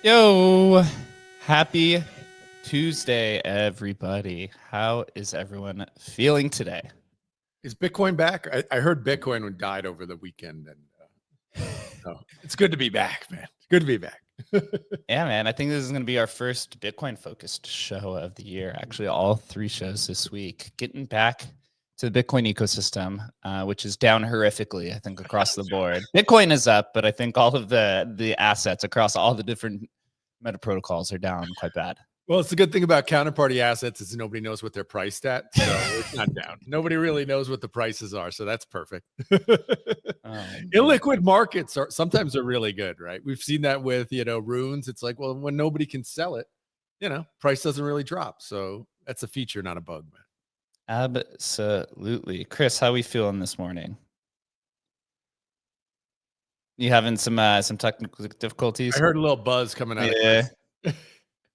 Yo, happy Tuesday, everybody. How is everyone feeling today? Is Bitcoin back? I heard Bitcoin died over the weekend, and so it's good to be back, man. It's good to be back. Yeah, man. I think this is going to be our first Bitcoin-focused show of the year. Actually, all three shows this week. Getting back to the Bitcoin ecosystem, which is down horrifically, I think, across the board. Bitcoin is up, but I think all of the assets across all the different meta protocols are down quite bad. Well, it's the good thing about counterparty assets is nobody knows what they're priced at, so it's not down. Nobody really knows what the prices are, so that's perfect. Illiquid markets are sometimes are really good, right? We've seen that with runes. It's like, well, when nobody can sell it, price doesn't really drop. So that's a feature, not a bug, man. Absolutely. Chris, how we feeling this morning? You having some technical difficulties? I heard a little buzz coming out. Yeah.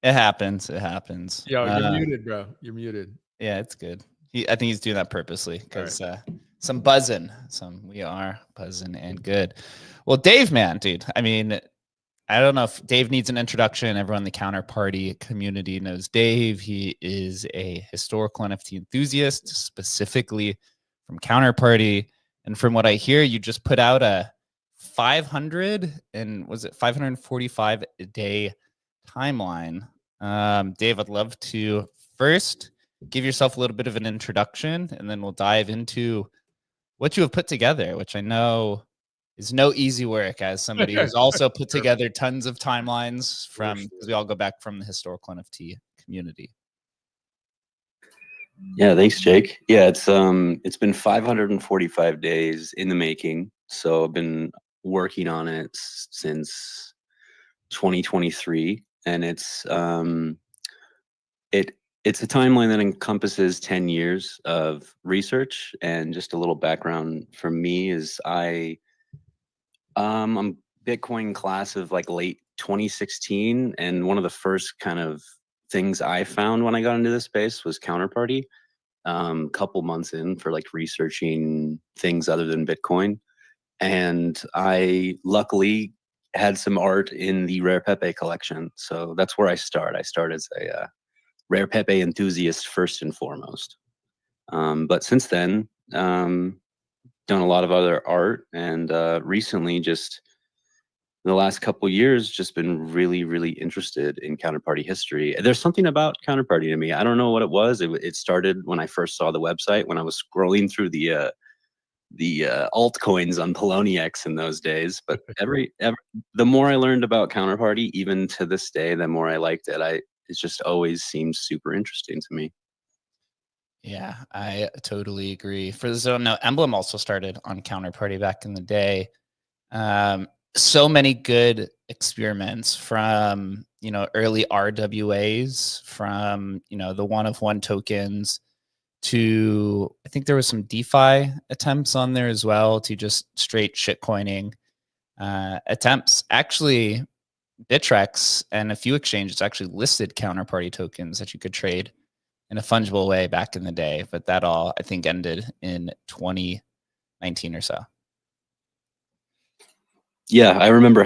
It happens. It happens. Yo, you're muted, bro. You're muted. Yeah, it's good. I think he's doing that purposely because some buzzing. We are buzzing and good. Well, Dave, man, dude. I mean, I don't know if Dave needs an introduction. Everyone in the Counterparty community knows Dave. He is a historical NFT enthusiast, specifically from Counterparty. And from what I hear, you just put out a 545 a day timeline. Dave, I'd love to first give yourself a little bit of an introduction, and then we'll dive into what you have put together, which I know is no easy work as somebody who's also put together tons of timelines from, because we all go back from the historical NFT community. Yeah, thanks, Jake. Yeah, it's been 545 days in the making. So I've been working on it since 2023, and it's a timeline that encompasses 10 years of research. And just a little background for me is I'm Bitcoin class of like late 2016, and one of the first kind of things I found when I got into this space was Counterparty. Couple months in for like researching things other than Bitcoin, and I luckily had some art in the Rare Pepe collection, so that's where I start. I start as a Rare Pepe enthusiast first and foremost, but since then, done a lot of other art, and recently, just the last couple years, just been really, really interested in Counterparty history. There's something about Counterparty to me. I don't know what it was. It started when I first saw the website, when I was scrolling through the altcoins on Poloniex in those days. But the more I learned about Counterparty, even to this day, the more I liked it. It just always seems super interesting to me. Yeah, I totally agree. For those who don't know, Emblem also started on Counterparty back in the day. So many good experiments from, early RWAs, from, the one-of-one tokens, to, I think there was some DeFi attempts on there as well, to just straight shitcoining attempts. Actually, Bittrex and a few exchanges actually listed Counterparty tokens that you could trade in a fungible way back in the day, but that all, I think, ended in 2019 or so. Yeah, I remember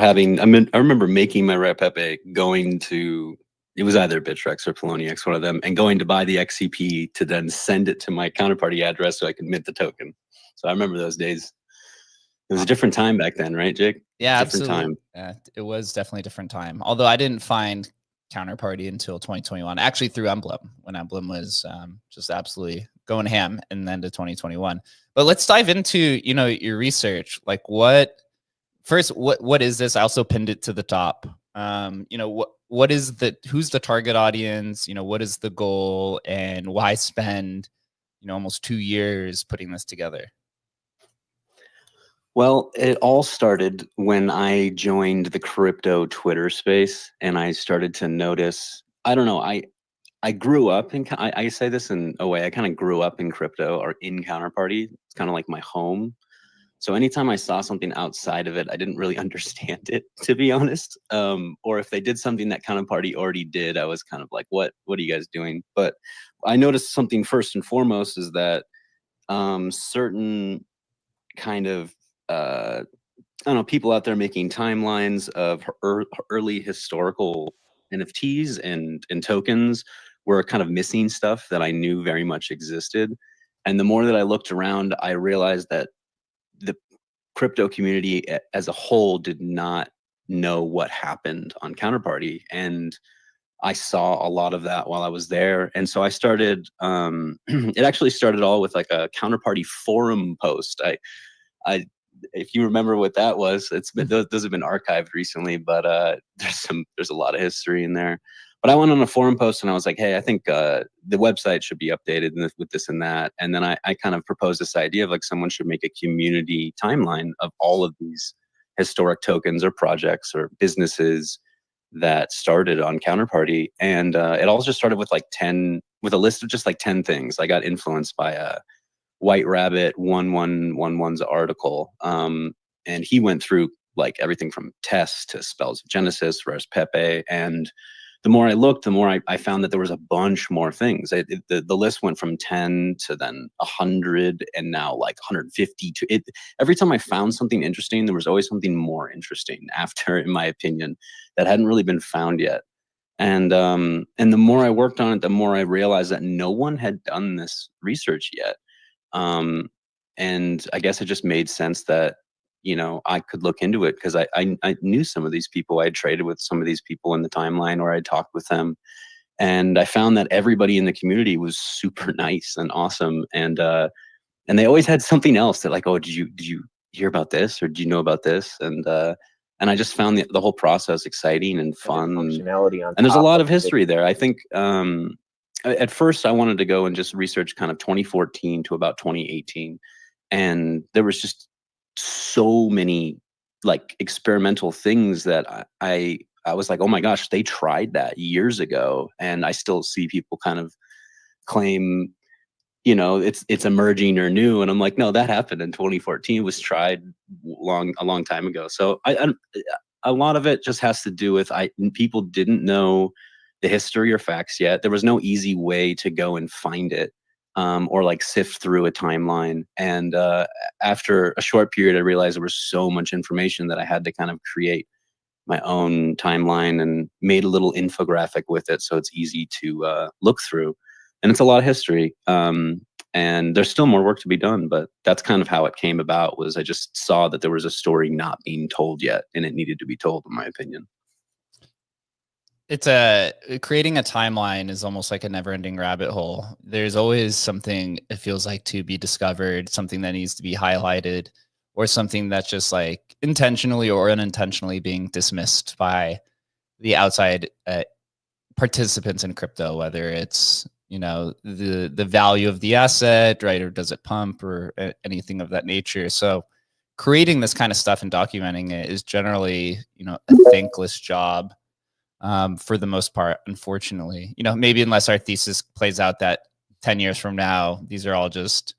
making my Rare Pepe, going to, it was either Bittrex or Poloniex, one of them, and going to buy the XCP to then send it to my Counterparty address so I could mint the token. So I remember those days. It was a different time back then, right, Jake? Yeah, different absolutely. time. Yeah, it was definitely a different time. Although I didn't find Counterparty until 2021, actually through Emblem, when Emblem was just absolutely going ham, and then to 2021. But let's dive into, your research. Like, what is this? I also pinned it to the top. What is who's the target audience? What is the goal, and why spend, almost 2 years putting this together? Well, it all started when I joined the crypto Twitter space, and I started to notice, I don't know, I grew up in, I say this in a way, I kind of grew up in crypto, or in Counterparty. It's kind of like my home. So anytime I saw something outside of it, I didn't really understand it, to be honest. Or if they did something that Counterparty already did, I was kind of like, what are you guys doing? But I noticed something first and foremost is that certain kind of, I don't know, people out there making timelines of early historical NFTs and tokens were kind of missing stuff that I knew very much existed. And the more that I looked around, I realized that the crypto community as a whole did not know what happened on Counterparty. And I saw a lot of that while I was there. And so I started, it actually started all with like a Counterparty forum post. I if you remember what that was, it's been, those have been archived recently, but there's a lot of history in there. But I went on a forum post and I was like, hey, I think the website should be updated with this and that. And then I kind of proposed this idea of like someone should make a community timeline of all of these historic tokens or projects or businesses that started on Counterparty. And it all just started with with a list of just like 10 things. I got influenced by White Rabbit 1111's article. And he went through like everything from Test to Spells of Genesis, Rare Pepe. And the more I looked, the more I found that there was a bunch more things. The list went from 10 to then 100 and now like 150 to it. Every time I found something interesting, there was always something more interesting after, in my opinion, that hadn't really been found yet. And the more I worked on it, the more I realized that no one had done this research yet. And I guess it just made sense that, I could look into it, because I knew some of these people. I had traded with some of these people in the timeline, or I talked with them. And I found that everybody in the community was super nice and awesome. And they always had something else that like, oh, did you hear about this, or do you know about this? And I just found the whole process exciting and fun. Functionality on and there's a top lot of of history there. I think at first I wanted to go and just research kind of 2014 to about 2018. And there was just so many like experimental things that I was like, oh my gosh, they tried that years ago. And I still see people kind of claim, you know, it's emerging or new. And I'm like, no, that happened in 2014. It was tried a long time ago. So a lot of it just has to do with people didn't know the history or facts yet. There was no easy way to go and find it, or like sift through a timeline. And after a short period, I realized there was so much information that I had to kind of create my own timeline and made a little infographic with it, so it's easy to look through. And it's a lot of history. And there's still more work to be done, but that's kind of how it came about. Was I just saw that there was a story not being told yet, and it needed to be told, in my opinion. It's creating a timeline is almost like a never-ending rabbit hole. There's always something, it feels like, to be discovered, something that needs to be highlighted, or something that's just like intentionally or unintentionally being dismissed by the outside participants in crypto, whether it's, you know, the value of the asset, right, or does it pump, or anything of that nature. So creating this kind of stuff and documenting it is generally, you know, a thankless job. For the most part, unfortunately, you know, maybe unless our thesis plays out that 10 years from now, these are all just,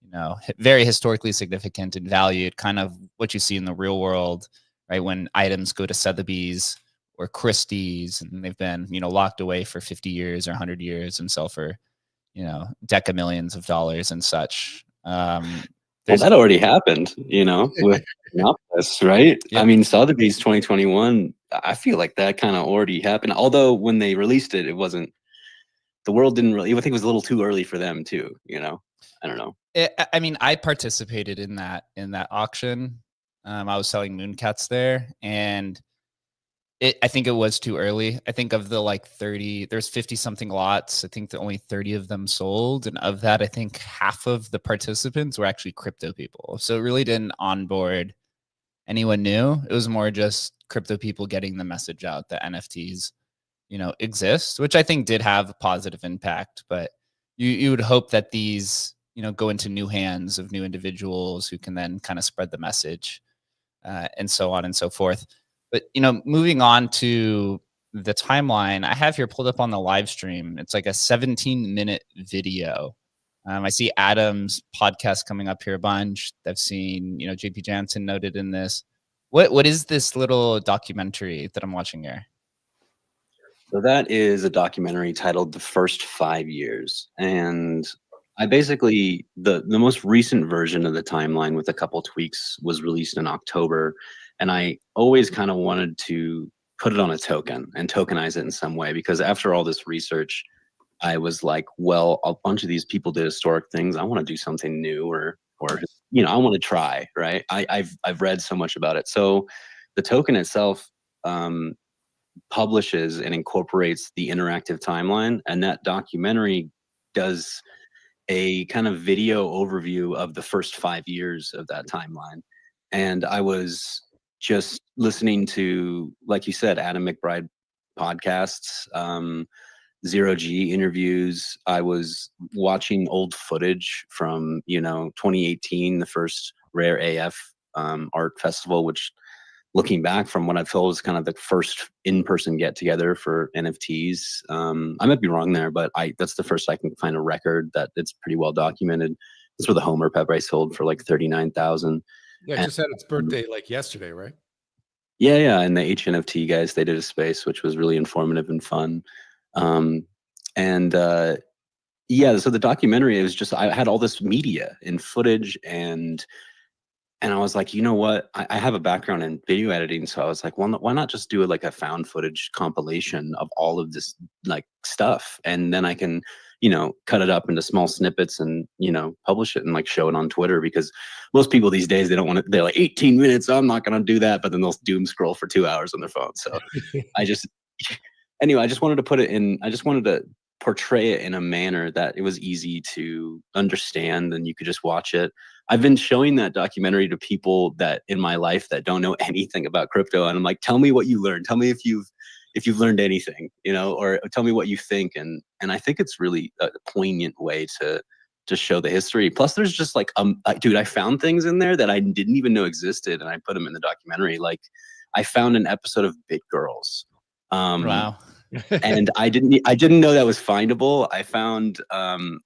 you know, very historically significant and valued, kind of what you see in the real world, right? When items go to Sotheby's or Christie's and they've been, you know, locked away for 50 years or 100 years and sell for, you know, deca millions of dollars and such. Well, that already happened, you know, with Monopolis, right? Yep. I mean, Sotheby's 2021, I feel like that kind of already happened. Although when they released it, it wasn't, the world didn't really, I think it was a little too early for them too, you know? I don't know. I mean, I participated in that auction. I was selling Mooncats there, and I think it was too early. I think of the like 30, there's 50 something lots. I think that only 30 of them sold. And of that, I think half of the participants were actually crypto people. So it really didn't onboard anyone new. It was more just crypto people getting the message out that NFTs, you know, exist, which I think did have a positive impact. But you would hope that these, you know, go into new hands of new individuals who can then kind of spread the message, and so on and so forth. But, you know, moving on to the timeline, I have here pulled up on the live stream. It's like a 17-minute video. I see Adam's podcast coming up here a bunch. I've seen, you know, JP Jansen noted in this. What is this little documentary that I'm watching here? So that is a documentary titled The First 5 Years. And I basically, the most recent version of the timeline with a couple tweaks was released in October. And I always kind of wanted to put it on a token and tokenize it in some way, because after all this research, I was like, well, a bunch of these people did historic things. I want to do something new, or you know, I want to try, right? I've read so much about it. So the token itself publishes and incorporates the interactive timeline, and that documentary does a kind of video overview of the first 5 years of that timeline. And I was just listening to, like you said, Adam McBride podcasts, Zero G interviews. I was watching old footage from, you know, 2018, the first Rare AF art festival, which, looking back from what I've told, was kind of the first in-person get together for NFTs. I might be wrong there, but that's the first I can find a record that it's pretty well documented. That's where the Homer Pepper sold for like 39,000. Yeah, it just had its birthday like yesterday, right? Yeah. And the HNFT guys, they did a space, which was really informative and fun. Yeah, so the documentary, it was just, I had all this media and footage, and I was like, you know what? I have a background in video editing, so I was like, well, why not just do like a found footage compilation of all of this like stuff, and then I can, you know, cut it up into small snippets and, you know, publish it and like show it on Twitter, because most people these days, they don't want to. They're like 18 minutes. I'm not going to do that, but then they'll doom scroll for 2 hours on their phone. So I just, anyway, I just wanted to put it in. I just wanted to portray it in a manner that it was easy to understand and you could just watch it. I've been showing that documentary to people that in my life that don't know anything about crypto, and I'm like, tell me what you learned. Tell me if you've learned anything, or tell me what you think. And I think it's really a poignant way to show the history. Plus, there's just like, dude, I found things in there that I didn't even know existed, and I put them in the documentary. Like, I found an episode of Bit Girls. Wow. And I didn't know that was findable. I found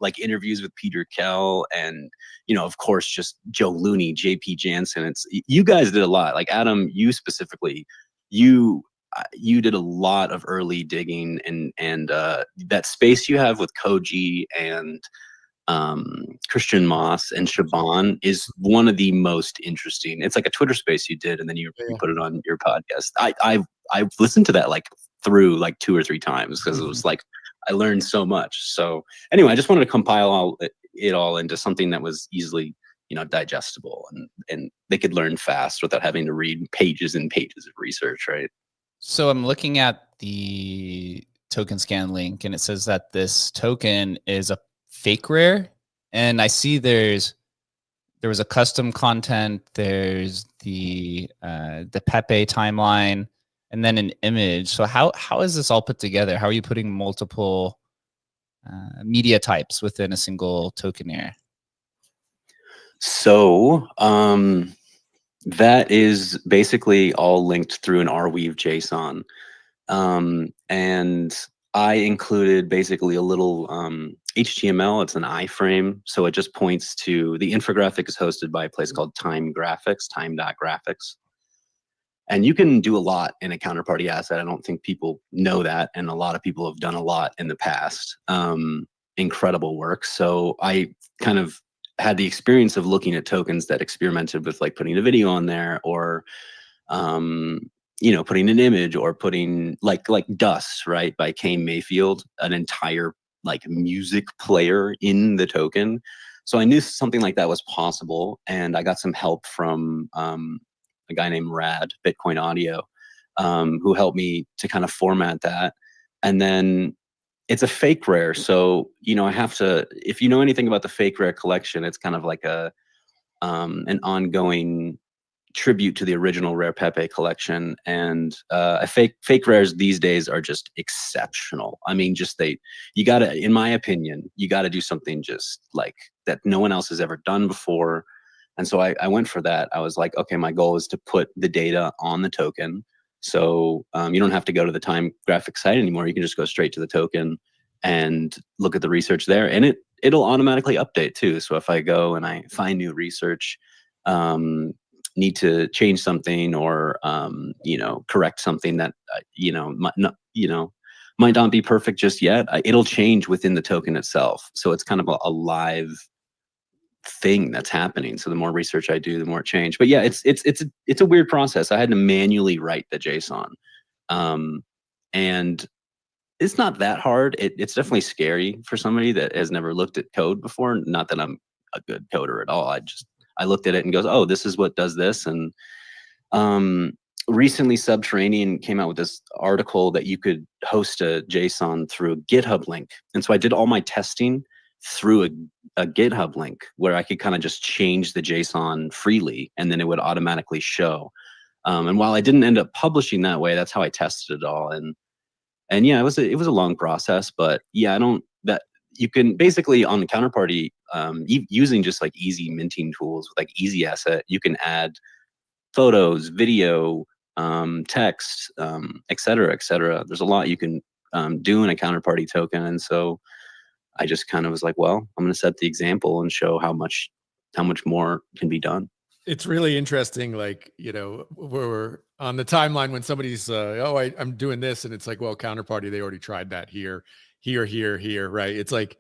like interviews with Peter Kell and, of course, just Joe Looney, JP Jansen. You guys did a lot. Like, Adam, you specifically, you did a lot of early digging, and that space you have with Koji and Christian Moss and Shaban is one of the most interesting. It's like a Twitter space you did, and then you put it on your podcast. I've listened to that like through like 2 or 3 times because it was like I learned so much. So anyway, I just wanted to compile it all into something that was easily digestible and they could learn fast without having to read pages and pages of research, right? So I'm looking at the token scan link, and it says that this token is a fake rare, and I see there was a custom content, there's the Pepe timeline, and then an image. So how is this all put together? How are you putting multiple media types within a single token here? So that is basically all linked through an Arweave JSON, and I included basically a little HTML. It's an iframe, so it just points to the infographic is hosted by a place called time.graphics. And you can do a lot in a counterparty asset. I don't think people know that, and a lot of people have done a lot in the past. Incredible work. So I kind of had the experience of looking at tokens that experimented with like putting a video on there, or putting an image, or putting like Dust, right, by Kane Mayfield, an entire like music player in the token. So I knew something like that was possible, and I got some help from a guy named Rad, Bitcoin Audio, who helped me to kind of format that. And then it's a fake rare, so I have to. If you know anything about the fake rare collection, it's kind of like an ongoing tribute to the original Rare Pepe collection, and fake rares these days are just exceptional. I mean, you gotta, in my opinion, you gotta do something just like that no one else has ever done before. And so I went for that. I was like, okay, my goal is to put the data on the token, so you don't have to go to the Time graphic site anymore. You can just go straight to the token and look at the research there, and it'll automatically update too. So if I go and I find new research, need to change something, or correct something that might not be perfect just yet, it'll change within the token itself. So it's kind of a live thing that's happening. So the more research I do, the more it change. But yeah, it's a weird process. I had to manually write the JSON, and it's not that hard. It's definitely scary for somebody that has never looked at code before. Not that I'm a good coder at all. I looked at it and goes, oh, this is what does this. And recently Subterranean came out with this article that you could host a JSON through a GitHub link. And so I did all my testing through a GitHub link where I could kind of just change the JSON freely, and then it would automatically show. And while I didn't end up publishing that way, that's how I tested it all. And yeah, it was a long process, but yeah, you can basically on the Counterparty, using just like easy minting tools with like Easy Asset, you can add photos, video, text, et cetera, et cetera. There's a lot you can do in a Counterparty token. And so I just kind of was like, well, I'm going to set the example and show how much more can be done. It's really interesting. Like, we're on the timeline when somebody's, I'm doing this. And it's like, well, Counterparty, they already tried that here, right? It's like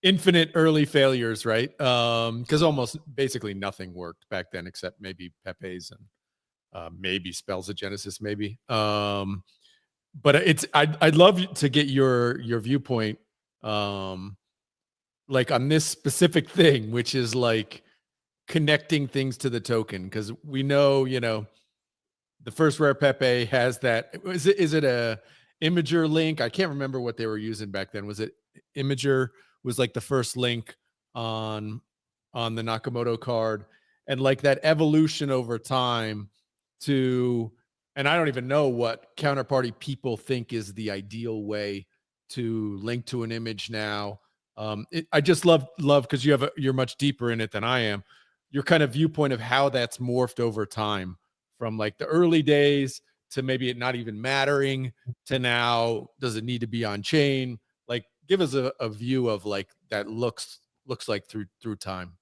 infinite early failures, right? Because almost basically nothing worked back then except maybe Pepe's and maybe Spells of Genesis, maybe. But I'd love to get your viewpoint, like on this specific thing, which is like connecting things to the token, because we know, the first Rare Pepe has that. Is it a Imager link? I can't remember what they were using back then. Was it imager was like the first link on the Nakamoto card, and like that evolution over time to, and I don't even know what Counterparty people think is the ideal way to link to an image now. I just love because you're much deeper in it than I am. Your kind of viewpoint of how that's morphed over time, from like the early days to maybe it not even mattering to now, does it need to be on chain? Like, give us a view of like that looks like through time.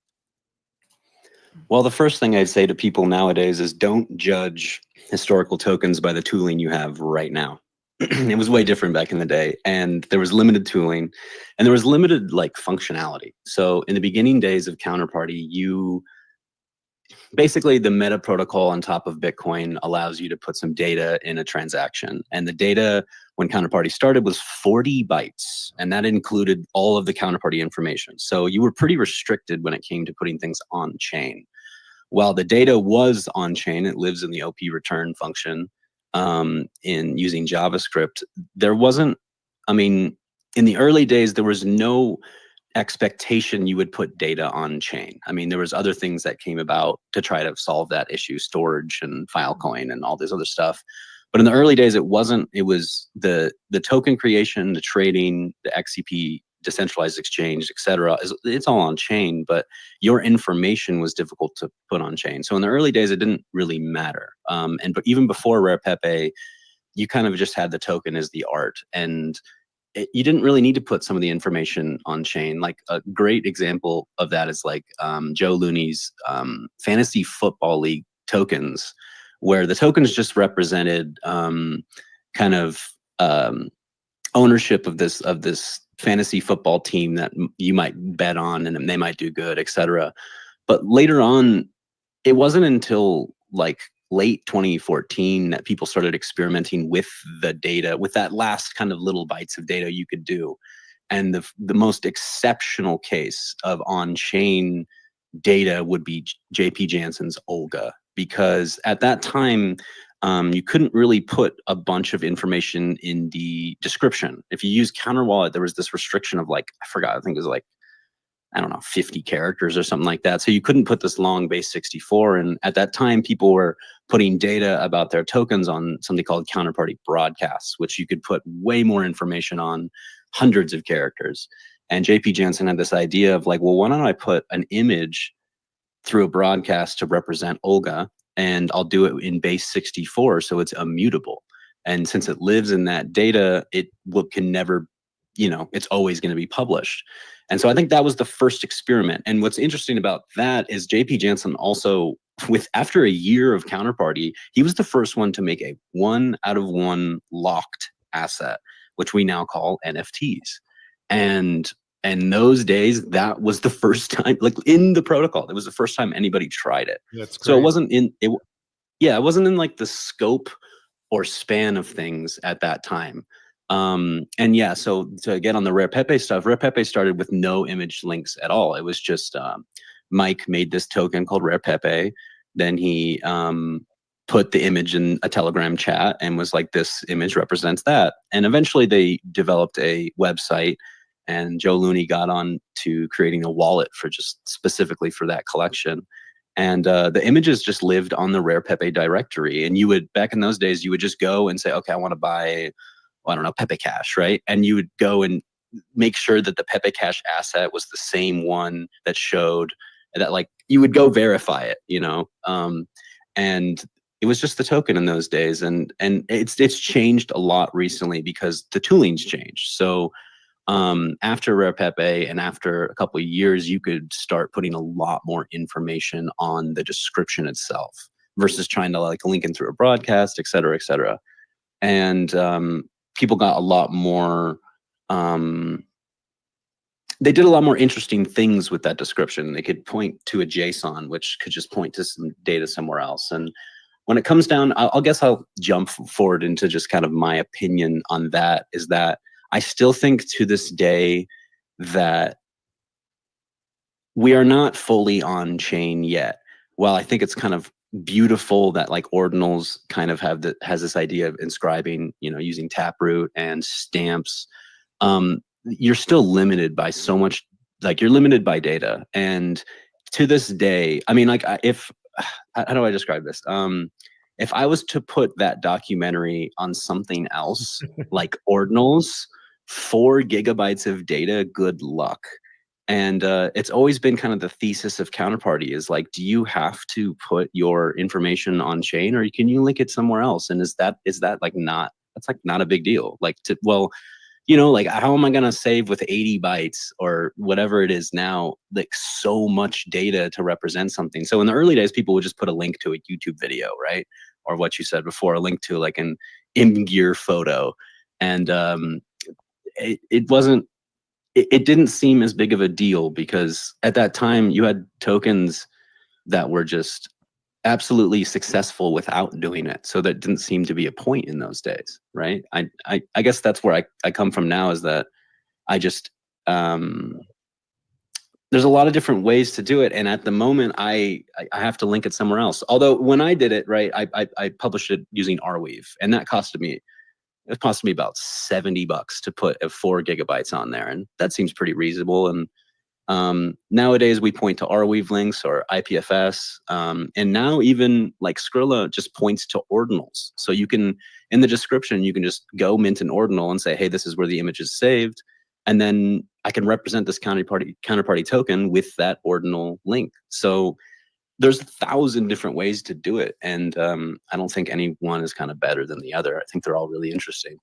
Well, the first thing I'd say to people nowadays is don't judge historical tokens by the tooling you have right now. It was way different back in the day, and there was limited tooling and there was limited like functionality. So in the beginning days of Counterparty, basically the meta protocol on top of Bitcoin allows you to put some data in a transaction, and the data when Counterparty started was 40 bytes, and that included all of the Counterparty information. So you were pretty restricted when it came to putting things on chain. While the data was on chain, it lives in the OP return function in using JavaScript. There wasn't, I mean, in the early days, there was no expectation you would put data on chain. I mean, there was other things that came about to try to solve that issue, storage and Filecoin and all this other stuff. But in the early days, it wasn't. It was the token creation, the trading, the XCP, decentralized exchange, etc. It's all on chain, but your information was difficult to put on chain. So in the early days, it didn't really matter. But even before Rare Pepe, you kind of just had the token as the art, and you didn't really need to put some of the information on chain. Like a great example of that is like Joe Looney's fantasy football league tokens, where the tokens just represented kind of ownership of this fantasy football team that you might bet on and they might do good, etc. But later on, it wasn't until like late 2014 that people started experimenting with the data, with that last kind of little bytes of data you could do. And the most exceptional case of on-chain data would be JP Jansen's Olga, because at that time, you couldn't really put a bunch of information in the description. If you use Counterwallet, there was this restriction of like, I forgot, I think it was like, I don't know, 50 characters or something like that. So you couldn't put this long base 64. And at that time, people were putting data about their tokens on something called Counterparty broadcasts, which you could put way more information on, hundreds of characters. And JP Jansen had this idea of like, well, why don't I put an image through a broadcast to represent Olga, and I'll do it in base 64, so it's immutable. And since it lives in that data, it can never, it's always going to be published. And so I think that was the first experiment. And what's interesting about that is JP Jansen also, after a year of Counterparty, he was the first one to make a 1-out-of-1 locked asset, which we now call NFTs. And in those days, that was the first time, like in the protocol, it was the first time anybody tried it. That's so it wasn't in it. Yeah, it wasn't in like the scope or span of things at that time. And yeah, so to get on the Rare Pepe stuff, Rare Pepe started with no image links at all. It was just Mike made this token called Rare Pepe. Then he put the image in a Telegram chat and was like, this image represents that. And eventually they developed a website, and Joe Looney got on to creating a wallet for just specifically for that collection. And the images just lived on the Rare Pepe directory. And you would, back in those days, you would just go and say, okay, I want to buy, I don't know, Pepe Cash, right? And you would go and make sure that the Pepe Cash asset was the same one that showed that, like, you would go verify it, and it was just the token in those days. And it's changed a lot recently because the tooling's changed. So after Rare Pepe and after a couple of years, you could start putting a lot more information on the description itself versus trying to like link in through a broadcast, et cetera, et cetera. And people got a lot more, they did a lot more interesting things with that description. They could point to a JSON, which could just point to some data somewhere else. And when it comes down, I guess I'll jump forward into just kind of my opinion on that, is that I still think to this day that we are not fully on chain yet. While I think it's kind of beautiful that like ordinals kind of has this idea of inscribing, using Taproot and stamps. you're still limited by so much, like you're limited by data. And to this day, I mean, like how do I describe this? If I was to put that documentary on something else, like ordinals, 4 gigabytes of data, good luck. And it's always been kind of the thesis of Counterparty is like, do you have to put your information on chain, or can you link it somewhere else? And is that like not, that's like not a big deal. Like, well, you know, like how am I going to save with 80 bytes or whatever it is now, like so much data to represent something. So in the early days, people would just put a link to a YouTube video, right? Or what you said before, a link to like an in-gear photo. And it wasn't, it didn't seem as big of a deal because at that time you had tokens that were just absolutely successful without doing it. So that didn't seem to be a point in those days, right? I guess that's where I come from now, is that I just, there's a lot of different ways to do it. And at the moment I have to link it somewhere else. Although when I did it, right, I published it using Arweave, and that cost me about $70 to put 4 gigabytes on there. And that seems pretty reasonable. And nowadays we point to Arweave links or IPFS. And now even like Skrilla just points to ordinals. So you can, in the description, you can just go mint an ordinal and say, hey, this is where the image is saved. And then I can represent this counterparty token with that ordinal link. So there's 1,000 different ways to do it. And I don't think any one is kind of better than the other. I think they're all really interesting.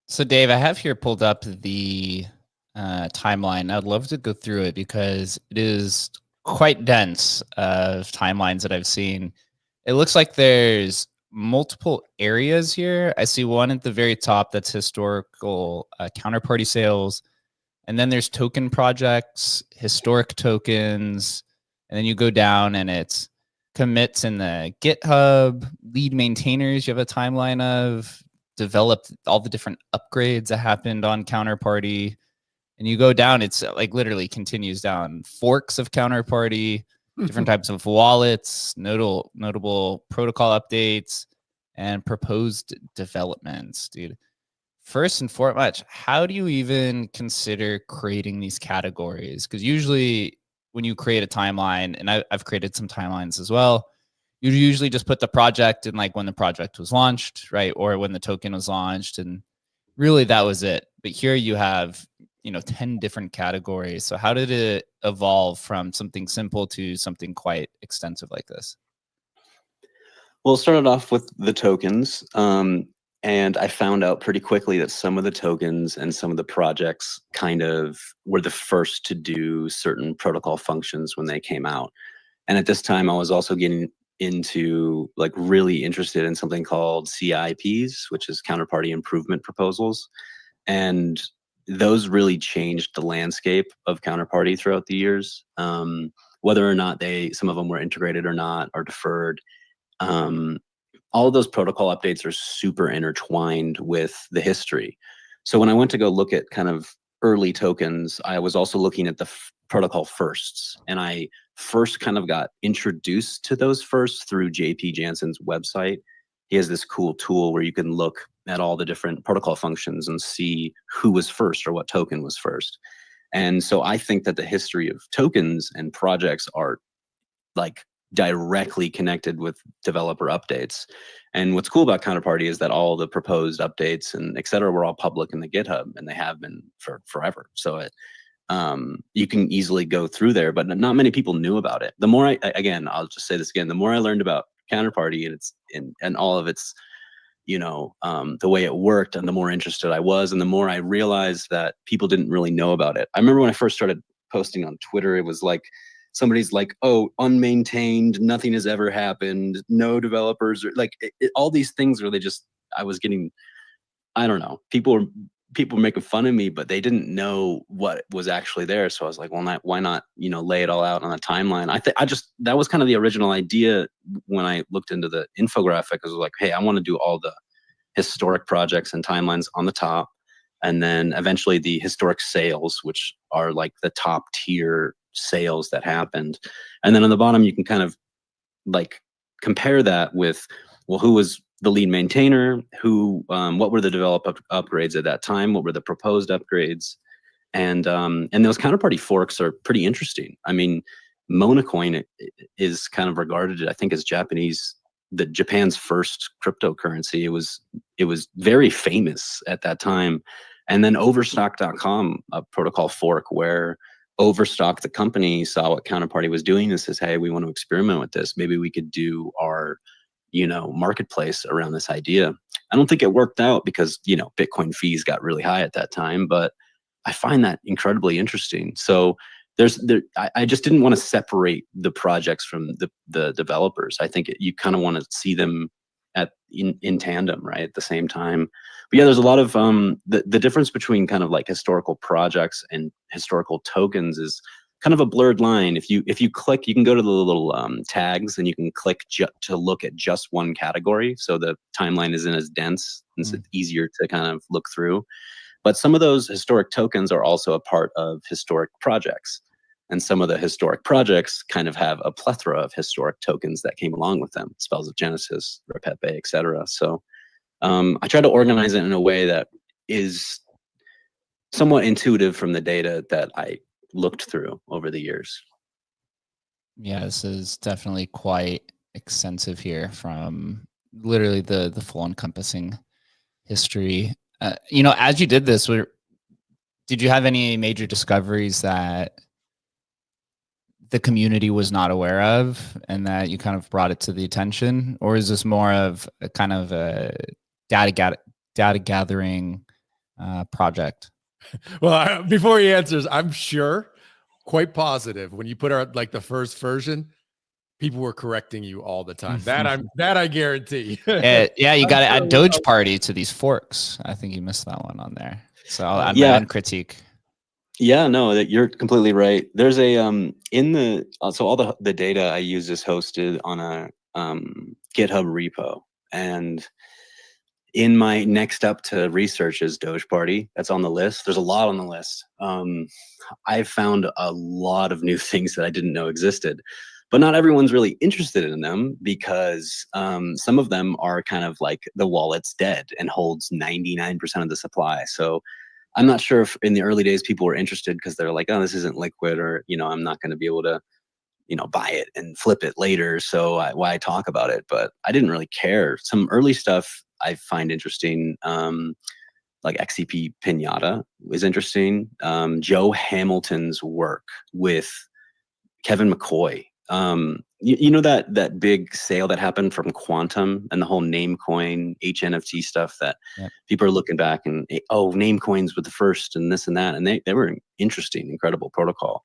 So Dave, I have here pulled up the timeline. I'd love to go through it because it is quite dense of timelines that I've seen. It looks like there's multiple areas here. I see one at the very top that's historical counterparty sales. And then there's token projects, historic tokens. And then you go down and it's commits in the GitHub, lead maintainers you have a timeline of, developed all the different upgrades that happened on Counterparty. And you go down, it's like literally continues down. Forks of Counterparty, different types of wallets, notable protocol updates, and proposed developments, dude. First and foremost, how do you even consider creating these categories? Because usually when you create a timeline, and I've created some timelines as well, you usually just put the project in like when the project was launched, right? Or when the token was launched. And really that was it. But here you have, 10 different categories. So how did it evolve from something simple to something quite extensive like this? Well, it started off with the tokens. And I found out pretty quickly that some of the tokens and some of the projects kind of were the first to do certain protocol functions when they came out. And at this time, I was also getting into like really interested in something called CIPs, which is Counterparty Improvement Proposals. And those really changed the landscape of Counterparty throughout the years. Whether or not some of them were integrated or not, or deferred. All of those protocol updates are super intertwined with the history. So when I went to go look at kind of early tokens, I was also looking at the protocol firsts. And I first kind of got introduced to those firsts through JP Jansen's website. He has this cool tool where you can look at all the different protocol functions and see who was first or what token was first. And so I think that the history of tokens and projects are like directly connected with developer updates. And what's cool about Counterparty is that all the proposed updates and et cetera were all public in the GitHub, and they have been for forever. So you can easily go through there, but not many people knew about it. The more I'll just say this again, the more I learned about Counterparty and all of its, the way it worked, and the more interested I was, and the more I realized that people didn't really know about it. I remember when I first started posting on Twitter, it was like, somebody's like, oh, unmaintained, nothing has ever happened, no developers, or like all these things where I was getting, I don't know, people were making fun of me, but they didn't know what was actually there. So I was like, well, why not, lay it all out on a timeline? That was kind of the original idea when I looked into the infographic. I was like, hey, I want to do all the historic projects and timelines on the top. And then eventually the historic sales, which are like the top tier sales that happened. And then on the bottom, you can kind of like compare that with well, who was the lead maintainer? What were the upgrades at that time? What were the proposed upgrades? And those Counterparty forks are pretty interesting. I mean, Monacoin is kind of regarded, I think, as Japan's first cryptocurrency. It was very famous at that time. And then Overstock.com, a protocol fork where Overstock, the company, saw what Counterparty was doing and says, hey, we want to experiment with this. Maybe we could do our, marketplace around this idea. I don't think it worked out because, Bitcoin fees got really high at that time, but I find that incredibly interesting. So I just didn't want to separate the projects from the developers. I think you kind of want to see them in tandem, right, at the same time. But yeah, there's a lot of the difference between kind of like historical projects and historical tokens is kind of a blurred line. If you click, you can go to the little tags and you can click to look at just one category, so the timeline isn't as dense and it's easier to kind of look through. But some of those historic tokens are also a part of historic projects. And some of the historic projects kind of have a plethora of historic tokens that came along with them, Spells of Genesis, Repepe, et cetera. So I try to organize it in a way that is somewhat intuitive from the data that I looked through over the years. Yeah, this is definitely quite extensive here, from literally the full encompassing history. As you did this, did you have any major discoveries that the community was not aware of and that you kind of brought it to the attention? Or is this more of a kind of a data gathering project? Well, before he answers, I'm sure, quite positive, when you put out like the first version, people were correcting you all the time. That I guarantee. Yeah, you got to add Doge Party to these forks. I think you missed that one on there. So I'll add my own critique. Yeah, no, you're completely right. There's a so all the data I use is hosted on a GitHub repo, and in my next up to research is Doge Party. That's on the list. There's a lot on the list. I've found a lot of new things that I didn't know existed, but not everyone's really interested in them because some of them are kind of like the wallet's dead and holds 99% of the supply. So I'm not sure if in the early days people were interested because they're like, oh, this isn't liquid, or, I'm not going to be able to, buy it and flip it later. So why talk about it? But I didn't really care. Some early stuff I find interesting, like XCP Pinata is interesting. Joe Hamilton's work with Kevin McCoy. That big sale that happened from Quantum and the whole Namecoin HNFT stuff that people are looking back and, Namecoins were the first and this and that. And they were an interesting, incredible protocol.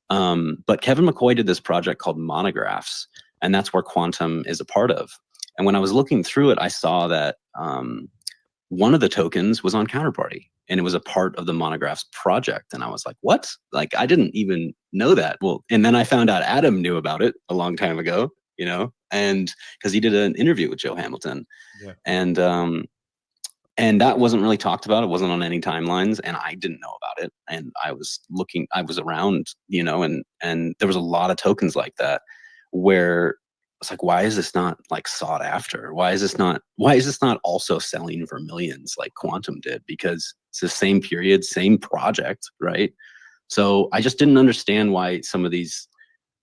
But Kevin McCoy did this project called Monographs, and that's where Quantum is a part of. And when I was looking through it, I saw that one of the tokens was on Counterparty, and it was a part of the Monographs project. And I was like, what? Like, I didn't even know that. Well, and then I found out Adam knew about it a long time ago, and because he did an interview with Joe Hamilton. Yeah. And that wasn't really talked about. It wasn't on any timelines, and I didn't know about it. And I was around, and there was a lot of tokens like that where it's like, why is this not like sought after? Why is this not also selling for millions like Quantum did? Because it's the same period, same project, right? So I just didn't understand why some of these,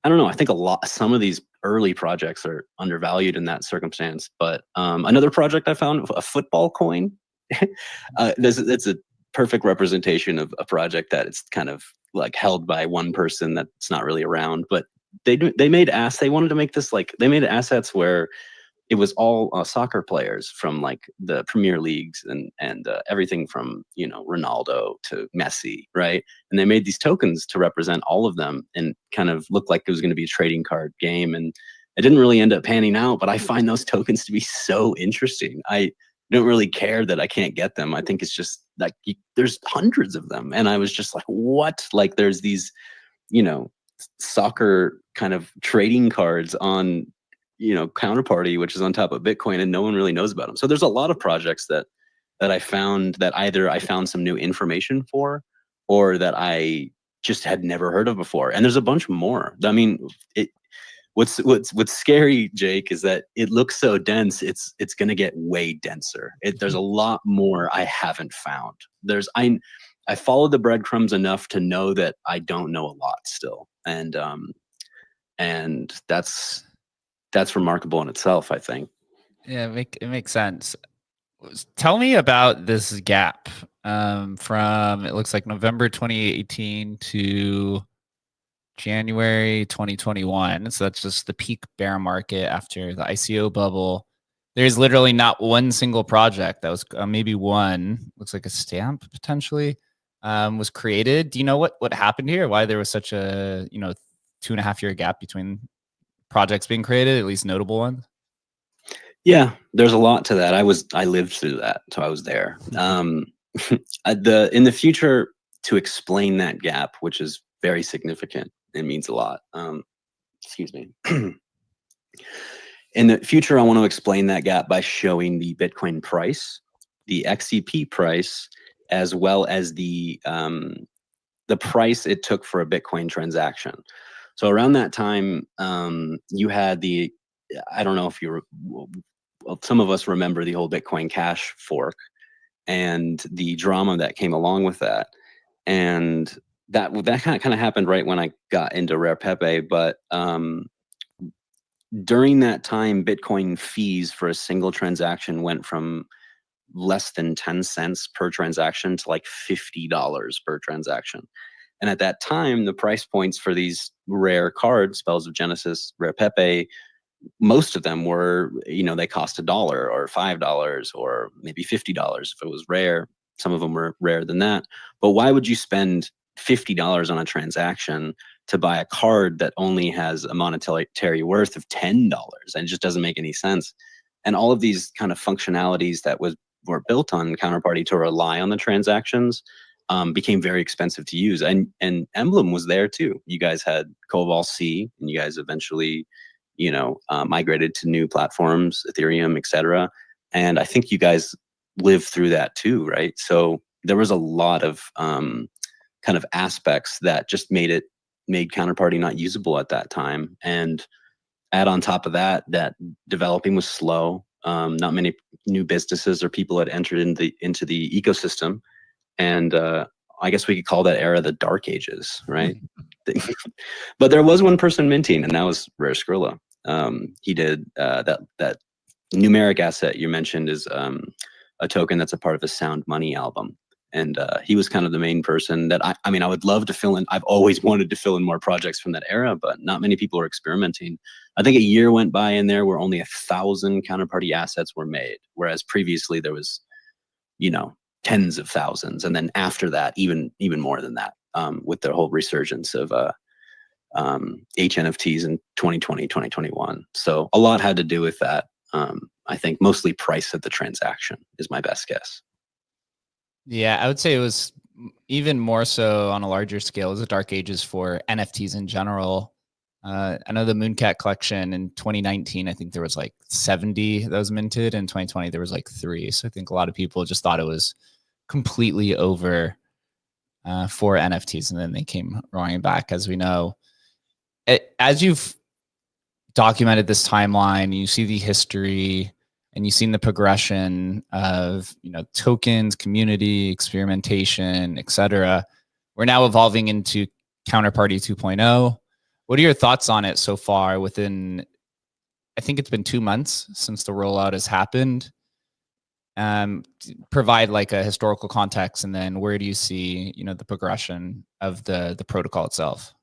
I don't know, I think some of these early projects are undervalued in that circumstance. But another project I found, a football coin, it's a perfect representation of a project that it's kind of like held by one person that's not really around, but they wanted to make this, like, they made assets where it was all soccer players from like the Premier Leagues and everything from, Ronaldo to Messi, right? And they made these tokens to represent all of them and kind of looked like it was going to be a trading card game. And it didn't really end up panning out, but I find those tokens to be so interesting. I don't really care that I can't get them. I think it's just like there's hundreds of them. And I was just like, what? Like there's these, soccer kind of trading cards on, Counterparty, which is on top of Bitcoin, and no one really knows about them. So there's a lot of projects that I found that either I found some new information for, or that I just had never heard of before. And there's a bunch more. I mean, What's scary, Jake, is that it looks so dense. It's going to get way denser. There's a lot more I haven't found. I followed the breadcrumbs enough to know that I don't know a lot still, and that's remarkable in itself, I think. Yeah, it makes sense. Tell me about this gap from, it looks like November 2018 to January 2021. So that's just the peak bear market after the ICO bubble. There's literally not one single project that was maybe one, looks like a stamp potentially, was created. Do you know what happened here? Why there was such a 2.5 year gap between projects being created, at least notable ones? Yeah, there's a lot to that. I lived through that, so I was there. In the future, to explain that gap, which is very significant, it means a lot. Excuse me. In the future, I want to explain that gap by showing the Bitcoin price, the XCP price, as well as the price it took for a Bitcoin transaction. So around that time, you had I don't know if some of us remember the whole Bitcoin Cash fork and the drama that came along with that. And that kind of happened right when I got into Rare Pepe. But during that time, Bitcoin fees for a single transaction went from less than 10 cents per transaction to like $50 per transaction. And at that time, the price points for these rare cards, Spells of Genesis, Rare Pepe, most of them were, they cost $1 or $5 or maybe $50 if it was rare. Some of them were rarer than that. But why would you spend $50 on a transaction to buy a card that only has a monetary worth of $10? And it just doesn't make any sense. And all of these kind of functionalities that were built on Counterparty to rely on the transactions became very expensive to use. And Emblem was there too. You guys had Cobalt C, and you guys eventually migrated to new platforms, Ethereum, etc. And I think you guys lived through that too, right? So there was a lot of kind of aspects that just made Counterparty not usable at that time. And add on top of that developing was slow. Not many new businesses or people had entered into the ecosystem. And I guess we could call that era the dark ages, right? But there was one person minting, and that was Rare Skrilla. He did that numeric asset you mentioned is a token that's a part of a Sound Money album. And he was kind of the main person that I would love to fill in. I've always wanted to fill in more projects from that era, but not many people are experimenting. I think a year went by in there where only 1,000 Counterparty assets were made, whereas previously there was, tens of thousands. And then after that, even more than that, with the whole resurgence of HNFTs in 2020, 2021. So a lot had to do with that. I think mostly price of the transaction is my best guess. Yeah, I would say it was even more so on a larger scale as the dark ages for NFTs in general. I know the Mooncat collection in 2019, I think there was like 70 that was minted. In 2020, there was like 3. So I think a lot of people just thought it was completely over for NFTs, and then they came roaring back, as we know. As you've documented this timeline, you see the history, and you've seen the progression of tokens, community, experimentation, etc. We're now evolving into Counterparty 2.0. What are your thoughts on it so far? Within, I think it's been 2 months since the rollout has happened. Provide like a historical context, and then where do you see the progression of the protocol itself?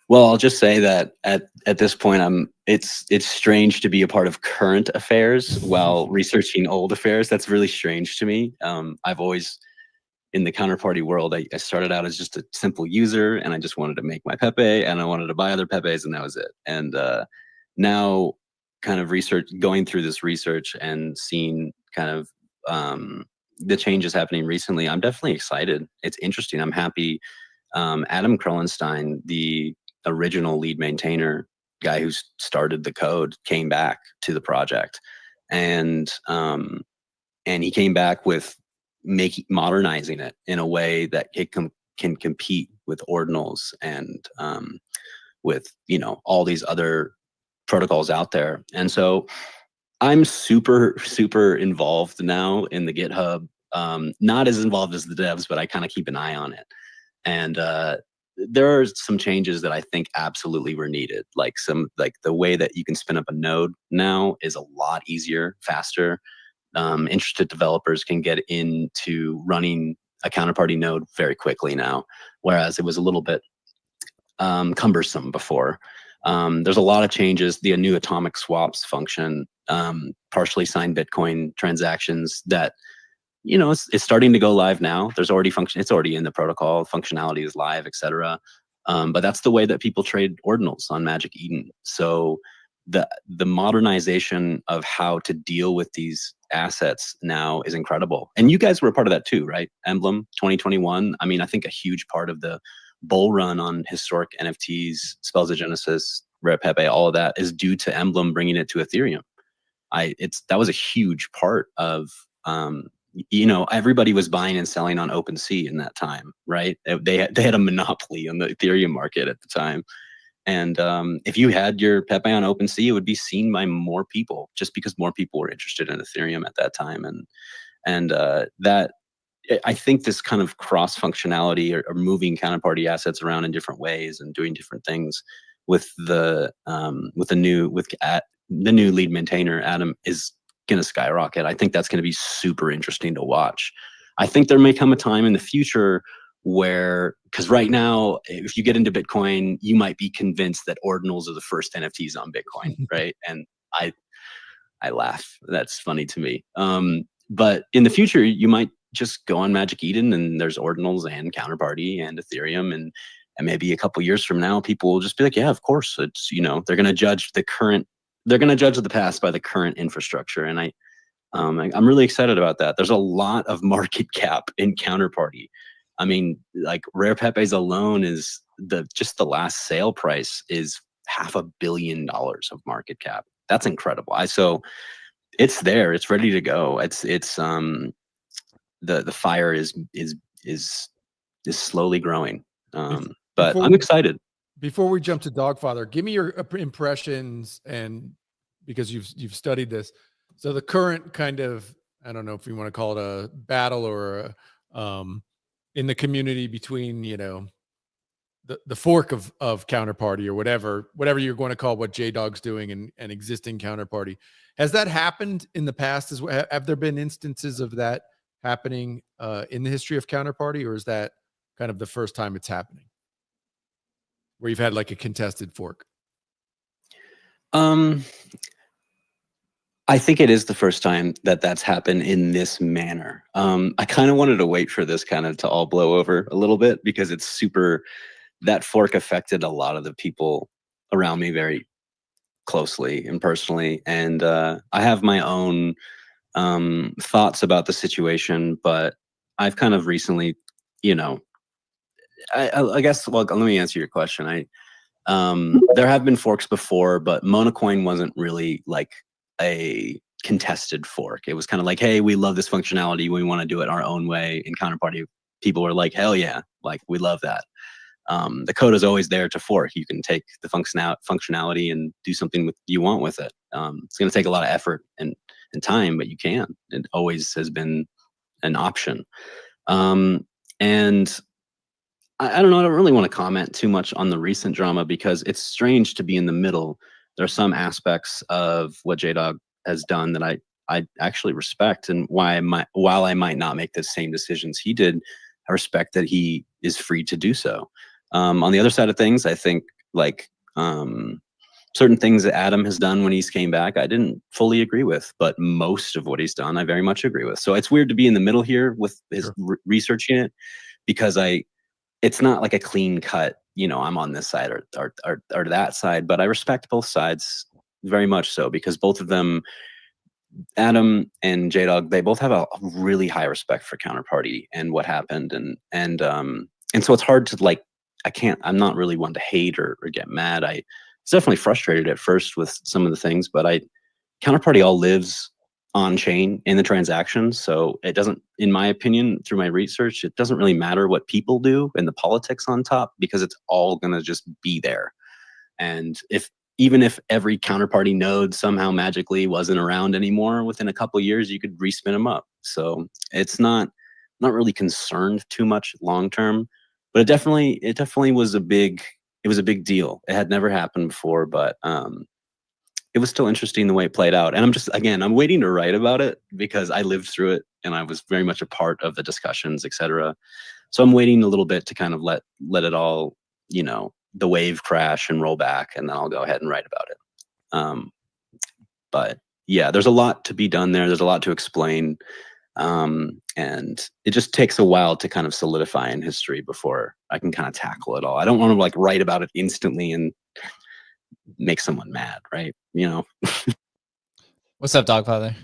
Well, I'll just say that at this point, it's strange to be a part of current affairs while researching old affairs. That's really strange to me. I've always, in the Counterparty world, I started out as just a simple user, and I just wanted to make my Pepe, and I wanted to buy other Pepes, and that was it. And now, kind of going through this research and seeing kind of the changes happening recently, I'm definitely excited. It's interesting. I'm happy. Adam Krellenstein, the original lead maintainer, guy who started the code, came back to the project, and he came back with modernizing it in a way that it can compete with ordinals and with, you know, all these other protocols out there. And so I'm super, super involved now in the GitHub. Not as involved as the devs, but I kind of keep an eye on it. And there are some changes that I think absolutely were needed. Like the way that you can spin up a node now is a lot easier, faster. Interested developers can get into running a Counterparty node very quickly now, whereas it was a little bit cumbersome before. There's a lot of changes. The new atomic swaps function, partially signed Bitcoin transactions that, you know, it's starting to go live now. There's already it's already in the protocol. Functionality is live, etc. But that's the way that people trade ordinals on Magic Eden. So the modernization of how to deal with these assets now is incredible. And you guys were a part of that too, right? Emblem 2021. I mean, I think a huge part of the bull run on historic NFTs, Spells of Genesis, Rare Pepe, all of that is due to Emblem bringing it to Ethereum. That was a huge part of, you know, everybody was buying and selling on OpenSea in that time, right? They had a monopoly on the Ethereum market at the time. And if you had your Pepe on OpenSea, it would be seen by more people just because more people were interested in Ethereum at that time. And that, I think this kind of cross functionality or moving Counterparty assets around in different ways and doing different things with the new lead maintainer, Adam, is going to skyrocket. I think that's going to be super interesting to watch. I think there may come a time in the future where, because right now, if you get into Bitcoin, you might be convinced that ordinals are the first NFTs on Bitcoin, right? And I laugh. That's funny to me. But in the future, you might just go on Magic Eden and there's ordinals and Counterparty and Ethereum, and maybe a couple years from now, people will just be like, yeah, of course. It's, you know, they're going to judge the past by the current infrastructure. And I'm really excited about that. There's a lot of market cap in Counterparty. I mean, like Rare Pepe's alone is just the last sale price is $500 million of market cap. That's incredible. So it's there. It's ready to go. The fire is slowly growing. But I'm excited. Before we jump to Dogfather, give me your impressions, and because you've studied this. So the current kind of, I don't know if you want to call it a battle or in the community between, you know, the fork of Counterparty or whatever you're going to call what J-Dog's doing and existing Counterparty. Has that happened in the past? Have there been instances of that happening in the history of Counterparty, or is that kind of the first time it's happening, where you've had like a contested fork? I think it is the first time that that's happened in this manner. I kind of wanted to wait for this kind of to all blow over a little bit, because that fork affected a lot of the people around me very closely and personally. And I have my own thoughts about the situation, but I've kind of recently, you know, I guess, well, let me answer your question. There have been forks before, but Monocoin wasn't really like a contested fork. It was kind of like, hey, we love this functionality, we want to do it our own way. In Counterparty, people were like, hell yeah, like we love that. The code is always there to fork. You can take the functionality and do something you want with it. It's going to take a lot of effort and time, but you can. It always has been an option. And I don't know. I don't really want to comment too much on the recent drama, because it's strange to be in the middle. There are some aspects of what J-Dog has done that I actually respect, and while I might not make the same decisions he did, I respect that he is free to do so. On the other side of things, I think like certain things that Adam has done when he's came back, I didn't fully agree with, but most of what he's done, I very much agree with. So it's weird to be in the middle here with his researching it, because it's not like a clean cut, you know, I'm on this side or that side, but I respect both sides very much so, because both of them, Adam and J-Dog, they both have a really high respect for Counterparty and what happened. And so it's hard to like, I'm not really one to hate or get mad. I was definitely frustrated at first with some of the things, but Counterparty all lives on chain in the transactions. So it doesn't, in my opinion, through my research, it doesn't really matter what people do and the politics on top, because it's all going to just be there. And even if every counterparty node somehow magically wasn't around anymore, within a couple of years, you could respin them up. So it's not really concerned too much long term, but it definitely was a big deal. It had never happened before, but it was still interesting the way it played out. And I'm waiting to write about it because I lived through it and I was very much a part of the discussions, etc. So I'm waiting a little bit to kind of let it all, the wave crash and roll back, and then I'll go ahead and write about it. But yeah, there's a lot to be done there. There's a lot to explain. And it just takes a while to kind of solidify in history before I can kind of tackle it all. I don't want to like write about it instantly and make someone mad, right? What's up, Dogfather?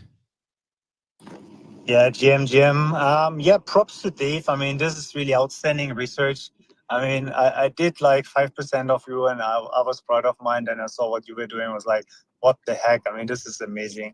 Yeah, GM. Yeah, props to Dave. I mean, this is really outstanding research. I mean, I did like 5% of you, and I was proud of mine. Then I saw what you were doing. I was like, what the heck? I mean, this is amazing.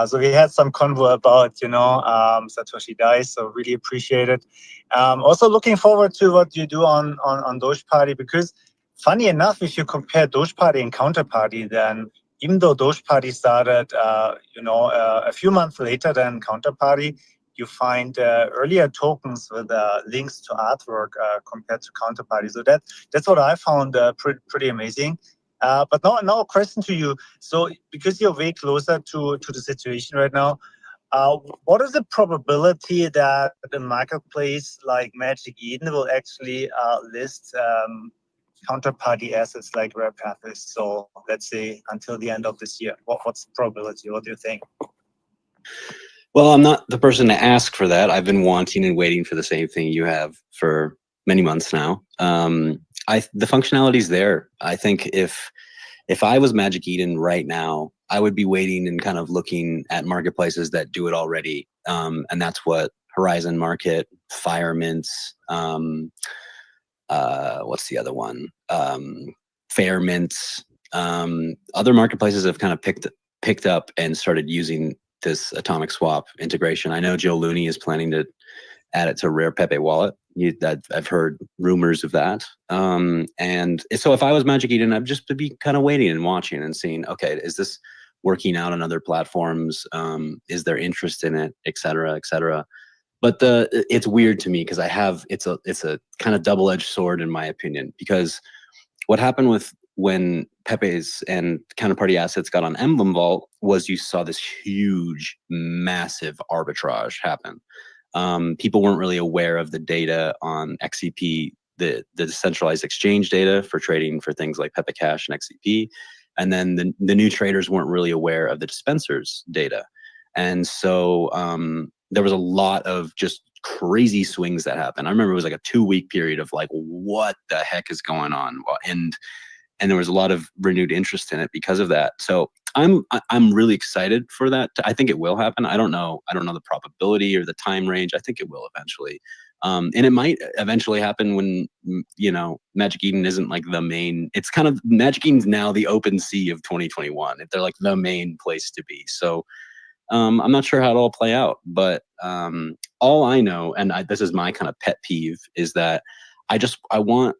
So we had some convo about, Satoshi Dice. So really appreciate it. Also looking forward to what you do on Doge Party, because funny enough, if you compare Doge Party and Counterparty, then even though Doge Party started, a few months later than Counterparty, you find earlier tokens with links to artwork compared to Counterparty. So that's what I found pretty amazing. But now a question to you. So because you're way closer to the situation right now, what is the probability that the marketplace like Magic Eden will actually list counterparty assets like Rare Pathways? So let's say until the end of this year, what's the probability? What do you think? Well, I'm not the person to ask for that. I've been wanting and waiting for the same thing you have for many months now. The functionality's there. I think if I was Magic Eden right now, I would be waiting and kind of looking at marketplaces that do it already. And that's what Horizon Market, Firemint, what's the other one? Fairmint. Other marketplaces have kind of picked up and started using this atomic swap integration. I know Joe Looney is planning to add it to Rare Pepe Wallet. I've heard rumors of that. And so if I was Magic Eden, I'd just be kind of waiting and watching and seeing, okay, is this working out on other platforms? Is there interest in it, et cetera, et cetera. But it's weird to me because it's a kind of double-edged sword in my opinion, because what happened when Pepe's and Counterparty assets got on Emblem Vault was you saw this huge, massive arbitrage happen. People weren't really aware of the data on XCP, the decentralized exchange data for trading for things like Pepe Cash and XCP. And then the new traders weren't really aware of the dispensers data. And so there was a lot of just crazy swings that happened. I remember it was like a 2-week period of like, what the heck is going on? And there was a lot of renewed interest in it because of that. So I'm really excited for that. I think it will happen. I don't know the probability or the time range. I think it will eventually. And it might eventually happen when, Magic Eden isn't like the main. It's kind of Magic Eden's now the open sea of 2021. They're like the main place to be. So I'm not sure how it'll all play out, but all I know, and this is my kind of pet peeve, is that I want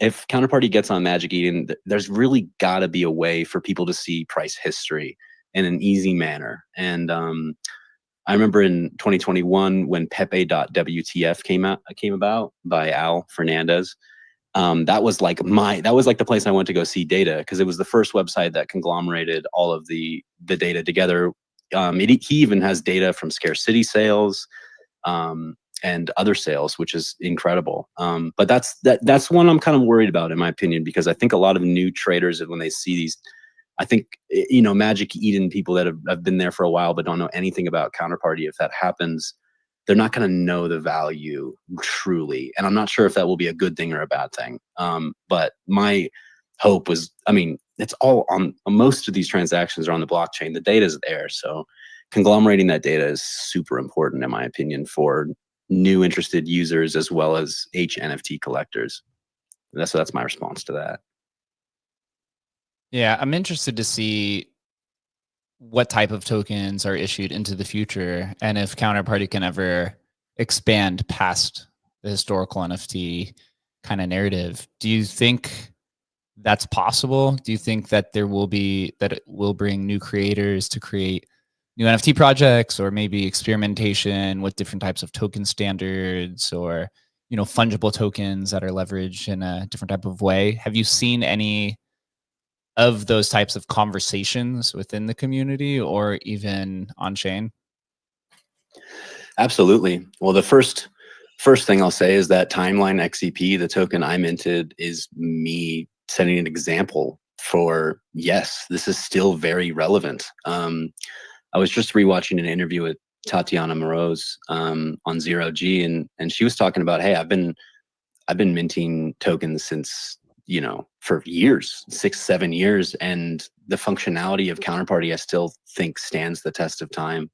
if Counterparty gets on Magic Eden, there's really got to be a way for people to see price history in an easy manner. And I remember in 2021 when Pepe.WTF came about by Al Fernandez. That was like the place I went to go see data, because it was the first website that conglomerated all of the data together. He even has data from scarcity sales and other sales, which is incredible. But that's one I'm kind of worried about, in my opinion, because I think a lot of new traders, when they see these, I think, Magic Eden people that have been there for a while but don't know anything about Counterparty, if that happens, they're not going to know the value truly. And I'm not sure if that will be a good thing or a bad thing. But my hope was, it's all on, most of these transactions are on the blockchain. The data is there. So conglomerating that data is super important, in my opinion, for new interested users as well as NFT collectors. So that's my response to that. Yeah, I'm interested to see what type of tokens are issued into the future, and if Counterparty can ever expand past the historical NFT kind of narrative. Do you think that's possible? Do you think that there will be, that it will bring new creators to create new NFT projects, or maybe experimentation with different types of token standards, or, you know, fungible tokens that are leveraged in a different type of way? Have you seen any of those types of conversations within the community or even on chain? Absolutely. Well, the first thing I'll say is that Timeline XCP, the token I minted, is me setting an example for, yes, this is still very relevant. I was just rewatching an interview with Tatiana Moroz on Zero G, and she was talking about, hey, I've been minting tokens since, you know, for years, 6-7 years, and the functionality of Counterparty I still think stands the test of time.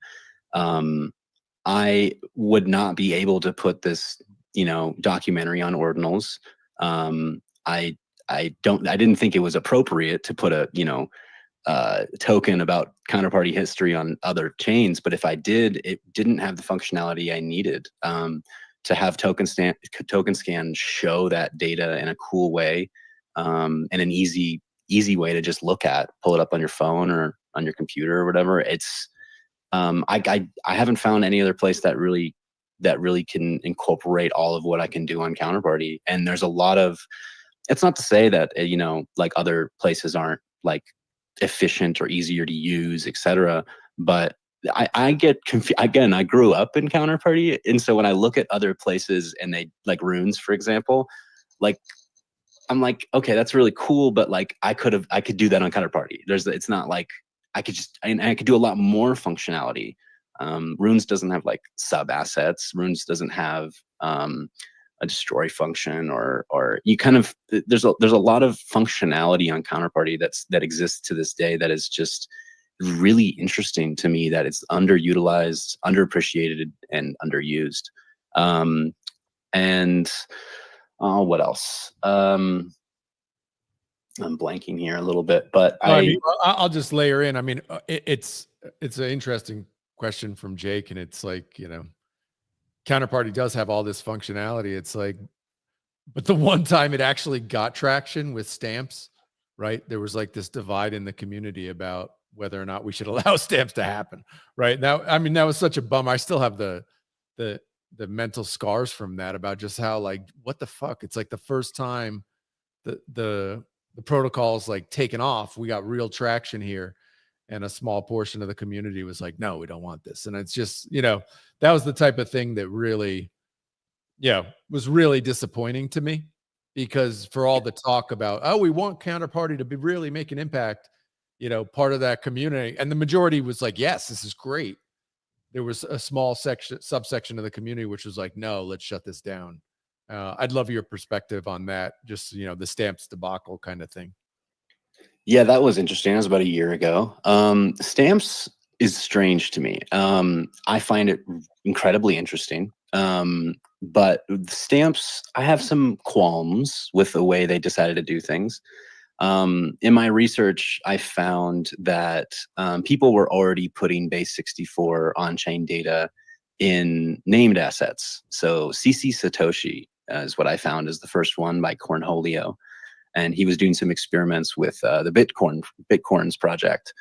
I would not be able to put this, you know, documentary on ordinals. I didn't think it was appropriate to put a, you know, token about Counterparty history on other chains, but if I did, it didn't have the functionality I needed to have token scan show that data in a cool way, and an easy way to just look at, pull it up on your phone or on your computer or whatever. It's I haven't found any other place that really can incorporate all of what I can do on Counterparty. And there's a lot of, it's not to say that, you know, like other places aren't like efficient or easier to use, etc. But I get confused. Again, I grew up in Counterparty, and so when I look at other places and they, like Runes, for example, like I'm like, okay, that's really cool, but like I could do that on Counterparty. It's not like I could do a lot more functionality. Runes doesn't have like sub assets. Runes doesn't have a destroy function, or you kind of, there's a lot of functionality on Counterparty that exists to this day that is just really interesting to me, that it's underutilized, underappreciated, and underused. And what else? I'm blanking here a little bit, but I mean, I'll just layer in. I mean, it's an interesting question from Jake, and it's like, you know, Counterparty does have all this functionality. It's like, but the one time it actually got traction with stamps, right? There was like this divide in the community about whether or not we should allow stamps to happen, right? Now, I mean, that was such a bummer. I still have the mental scars from that, about just how, like, what the fuck? It's like the first time the protocol's like taken off, we got real traction here, and a small portion of the community was like, no, we don't want this. And it's just, you know, that was the type of thing that really, yeah, was really disappointing to me, because for all the talk about, oh, we want Counterparty to be really make an impact, you know, part of that community, and the majority was like, yes, this is great. There was a small subsection of the community which was like, no, let's shut this down. I'd love your perspective on that. Just, you know, the stamps debacle kind of thing. Yeah, that was interesting. That was about a year ago. Stamps is strange to me. I find it incredibly interesting. But stamps, I have some qualms with the way they decided to do things. In my research, I found that people were already putting base 64 on-chain data in named assets. So CC Satoshi is what I found, is the first one by Cornholio. And he was doing some experiments with the Bitcoins project.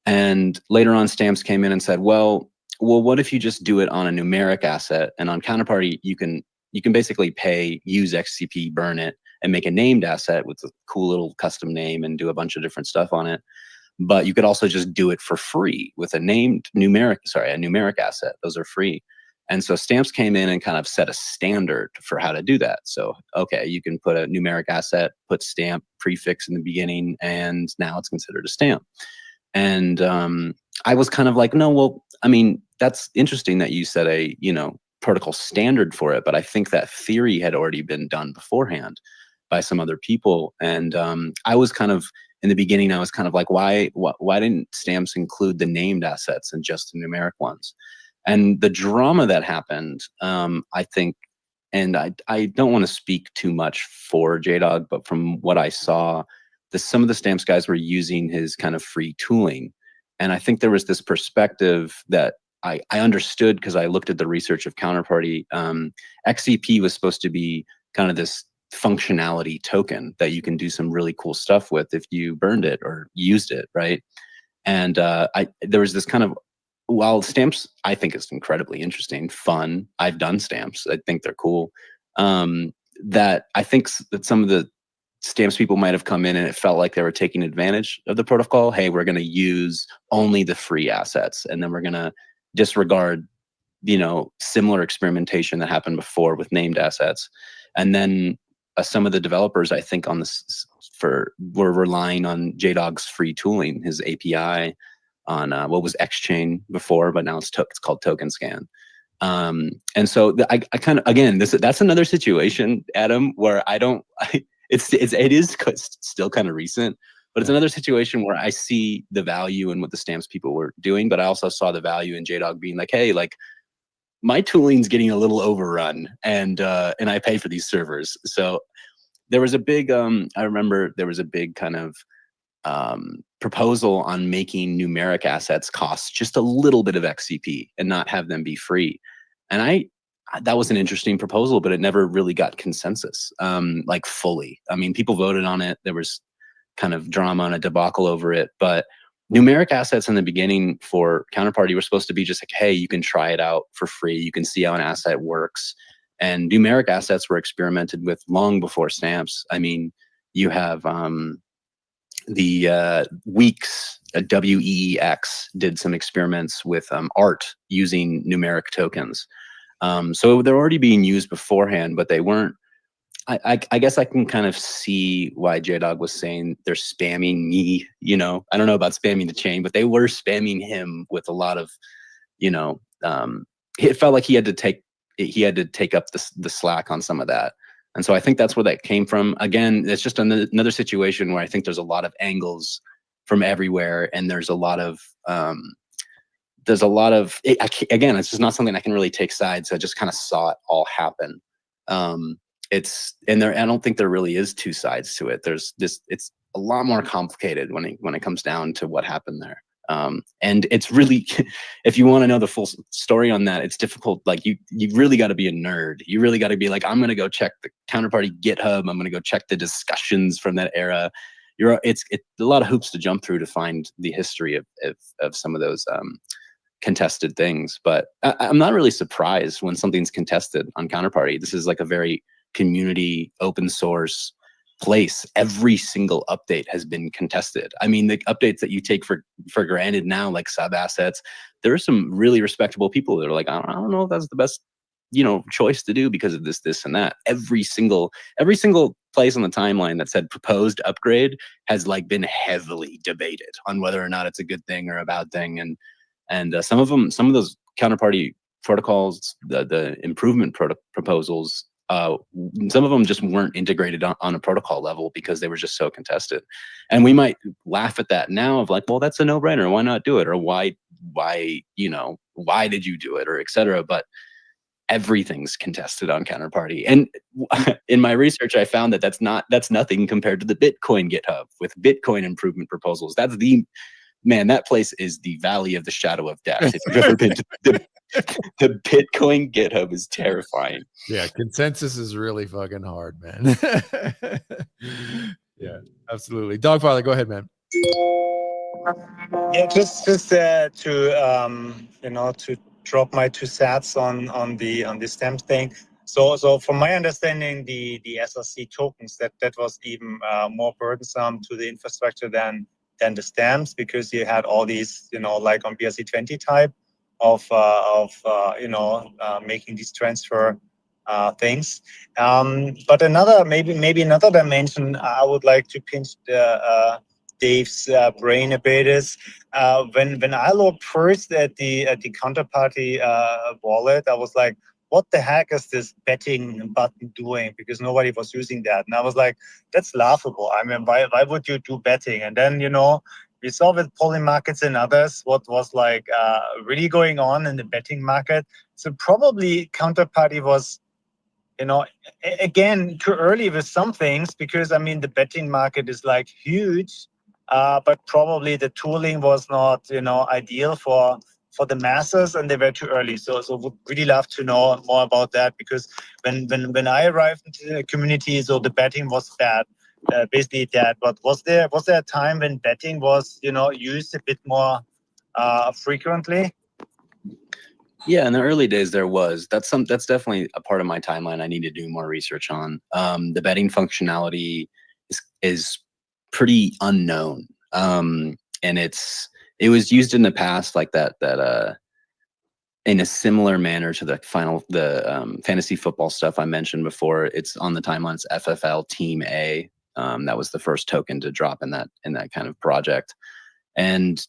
And later on, Stamps came in and said, well, what if you just do it on a numeric asset? And on Counterparty, you can basically use XCP, burn it, and make a named asset with a cool little custom name and do a bunch of different stuff on it. But you could also just do it for free with a numeric asset. Those are free. And so Stamps came in and kind of set a standard for how to do that. So, okay, you can put a numeric asset, put stamp prefix in the beginning, and now it's considered a stamp. And I was kind of like, no, well, I mean, that's interesting that you set a, you know, protocol standard for it, but I think that theory had already been done beforehand by some other people. And I was kind of, in the beginning, I was kind of like, why didn't Stamps include the named assets and just the numeric ones? And the drama that happened, I think, and I don't want to speak too much for JDog, but from what I saw, some of the Stamps guys were using his kind of free tooling. And I think there was this perspective that I understood, because I looked at the research of Counterparty. XCP was supposed to be kind of this functionality token that you can do some really cool stuff with if you burned it or used it, right? And there was this kind of, while stamps I think is incredibly interesting, fun. I've done stamps. I think they're cool. That I think that some of the stamps people might have come in and it felt like they were taking advantage of the protocol. Hey, we're going to use only the free assets, and then we're going to disregard, similar experimentation that happened before with named assets. And then some of the developers, I think, on this were relying on JDog's free tooling, his API on what was XChain before, but now it's called Token Scan. And so I kind of, again, that's another situation, Adam, where it is still kind of recent, but it's another situation where I see the value in what the stamps people were doing, but I also saw the value in JDog being like, hey, like my tooling's getting a little overrun, and I pay for these servers. So there was a big, I remember there was a big kind of proposal on making numeric assets cost just a little bit of XCP and not have them be free. And that was an interesting proposal, but it never really got consensus, like fully. I mean, people voted on it. There was kind of drama and a debacle over it, but numeric assets in the beginning for Counterparty were supposed to be just like, hey, you can try it out for free. You can see how an asset works. And numeric assets were experimented with long before stamps. I mean, you have the Weeks, WEEX, did some experiments with art using numeric tokens. So they're already being used beforehand, but they weren't. I guess I can kind of see why JDog was saying they're spamming me. I don't know about spamming the chain, but they were spamming him with a lot of, it felt like he had to take up the slack on some of that. And so I think that's where that came from. Again, it's just another situation where I think there's a lot of angles from everywhere, and there's a lot of again, it's just not something I can really take sides. I just kind of saw it all happen. I don't think there really is two sides to it. It's a lot more complicated when it comes down to what happened there. And it's really, if you want to know the full story on that, it's difficult. Like you really got to be a nerd. You really got to be like, I'm going to go check the Counterparty GitHub. I'm going to go check the discussions from that era. It's a lot of hoops to jump through to find the history of some of those contested things. But I'm not really surprised when something's contested on Counterparty. This is like a very community, open source place. Every single update has been contested. I mean, the updates that you take for granted now, like sub assets, there are some really respectable people that are like, I don't know if that's the best, choice to do because of this, and that. Every single place on the timeline that said proposed upgrade has like been heavily debated on whether or not it's a good thing or a bad thing. And some of those Counterparty protocols, the improvement proposals, some of them just weren't integrated on a protocol level because they were just so contested. And we might laugh at that now of like, well, that's a no-brainer. Why not do it? Or why did you do it? Or et cetera. But everything's contested on Counterparty. And in my research, I found that that's nothing compared to the Bitcoin GitHub with Bitcoin improvement proposals. That place is the valley of the shadow of death. If you've ever been to the Bitcoin GitHub is terrifying. Yeah, consensus is really fucking hard, man. Yeah, absolutely. Dogfather, go ahead, man. Yeah, just to to drop my 2 cents on the stamp thing. So from my understanding, the SRC tokens that was even more burdensome to the infrastructure than the stamps, because you had all these like on BRC20 type of making these transfer things. But maybe another dimension I would like to pinch Dave's brain a bit is when I looked first at the Counterparty wallet, I was like, what the heck is this betting button doing? Because nobody was using that. And I was like, that's laughable. I mean, why would you do betting? And then, we saw with polling markets and others what was like really going on in the betting market. So probably Counterparty was, again, too early with some things, because I mean, the betting market is like huge, but probably the tooling was not, ideal for for the masses and they were too early. So would really love to know more about that, because when I arrived into the community, so the betting was bad, basically that. But was there a time when betting was, you know, used a bit more frequently? Yeah, in the early days there was. That's definitely a part of my timeline I need to do more research on. The betting functionality is pretty unknown. And it was used in the past like that in a similar manner to the fantasy football stuff I mentioned before. It's on the timeline. It's FFL Team A. That was the first token to drop in that kind of project. And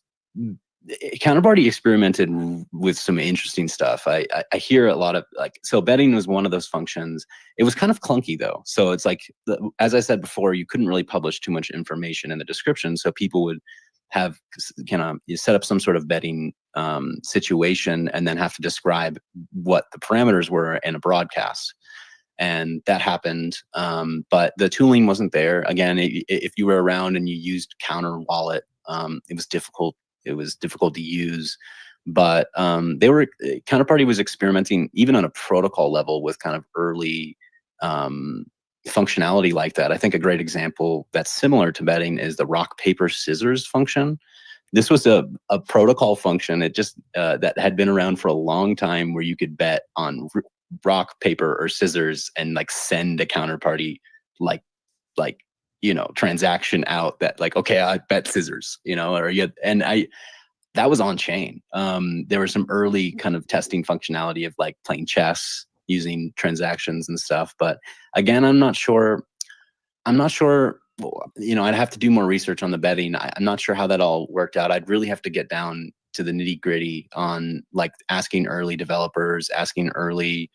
Counterparty experimented with some interesting stuff. I hear a lot of so betting was one of those functions. It was kind of clunky though. So it's like, as I said before, you couldn't really publish too much information in the description. So people would have you set up some sort of betting situation and then have to describe what the parameters were in a broadcast. And that happened. But the tooling wasn't there. Again, if you were around and you used Counter Wallet, it was difficult. It was difficult to use, but Counterparty was experimenting even on a protocol level with kind of early functionality like that. I think a great example that's similar to betting is the rock, paper, scissors function. This was a protocol function. It just that had been around for a long time, where you could bet on rock, paper, or scissors and like send a counterparty like transaction out that like, okay, I bet scissors, that was on chain. There was some early kind of testing functionality of like playing chess using transactions and stuff. But again, I'm not sure, I'd have to do more research on the betting. I'm not sure how that all worked out. I'd really have to get down to the nitty gritty on like asking early developers, asking early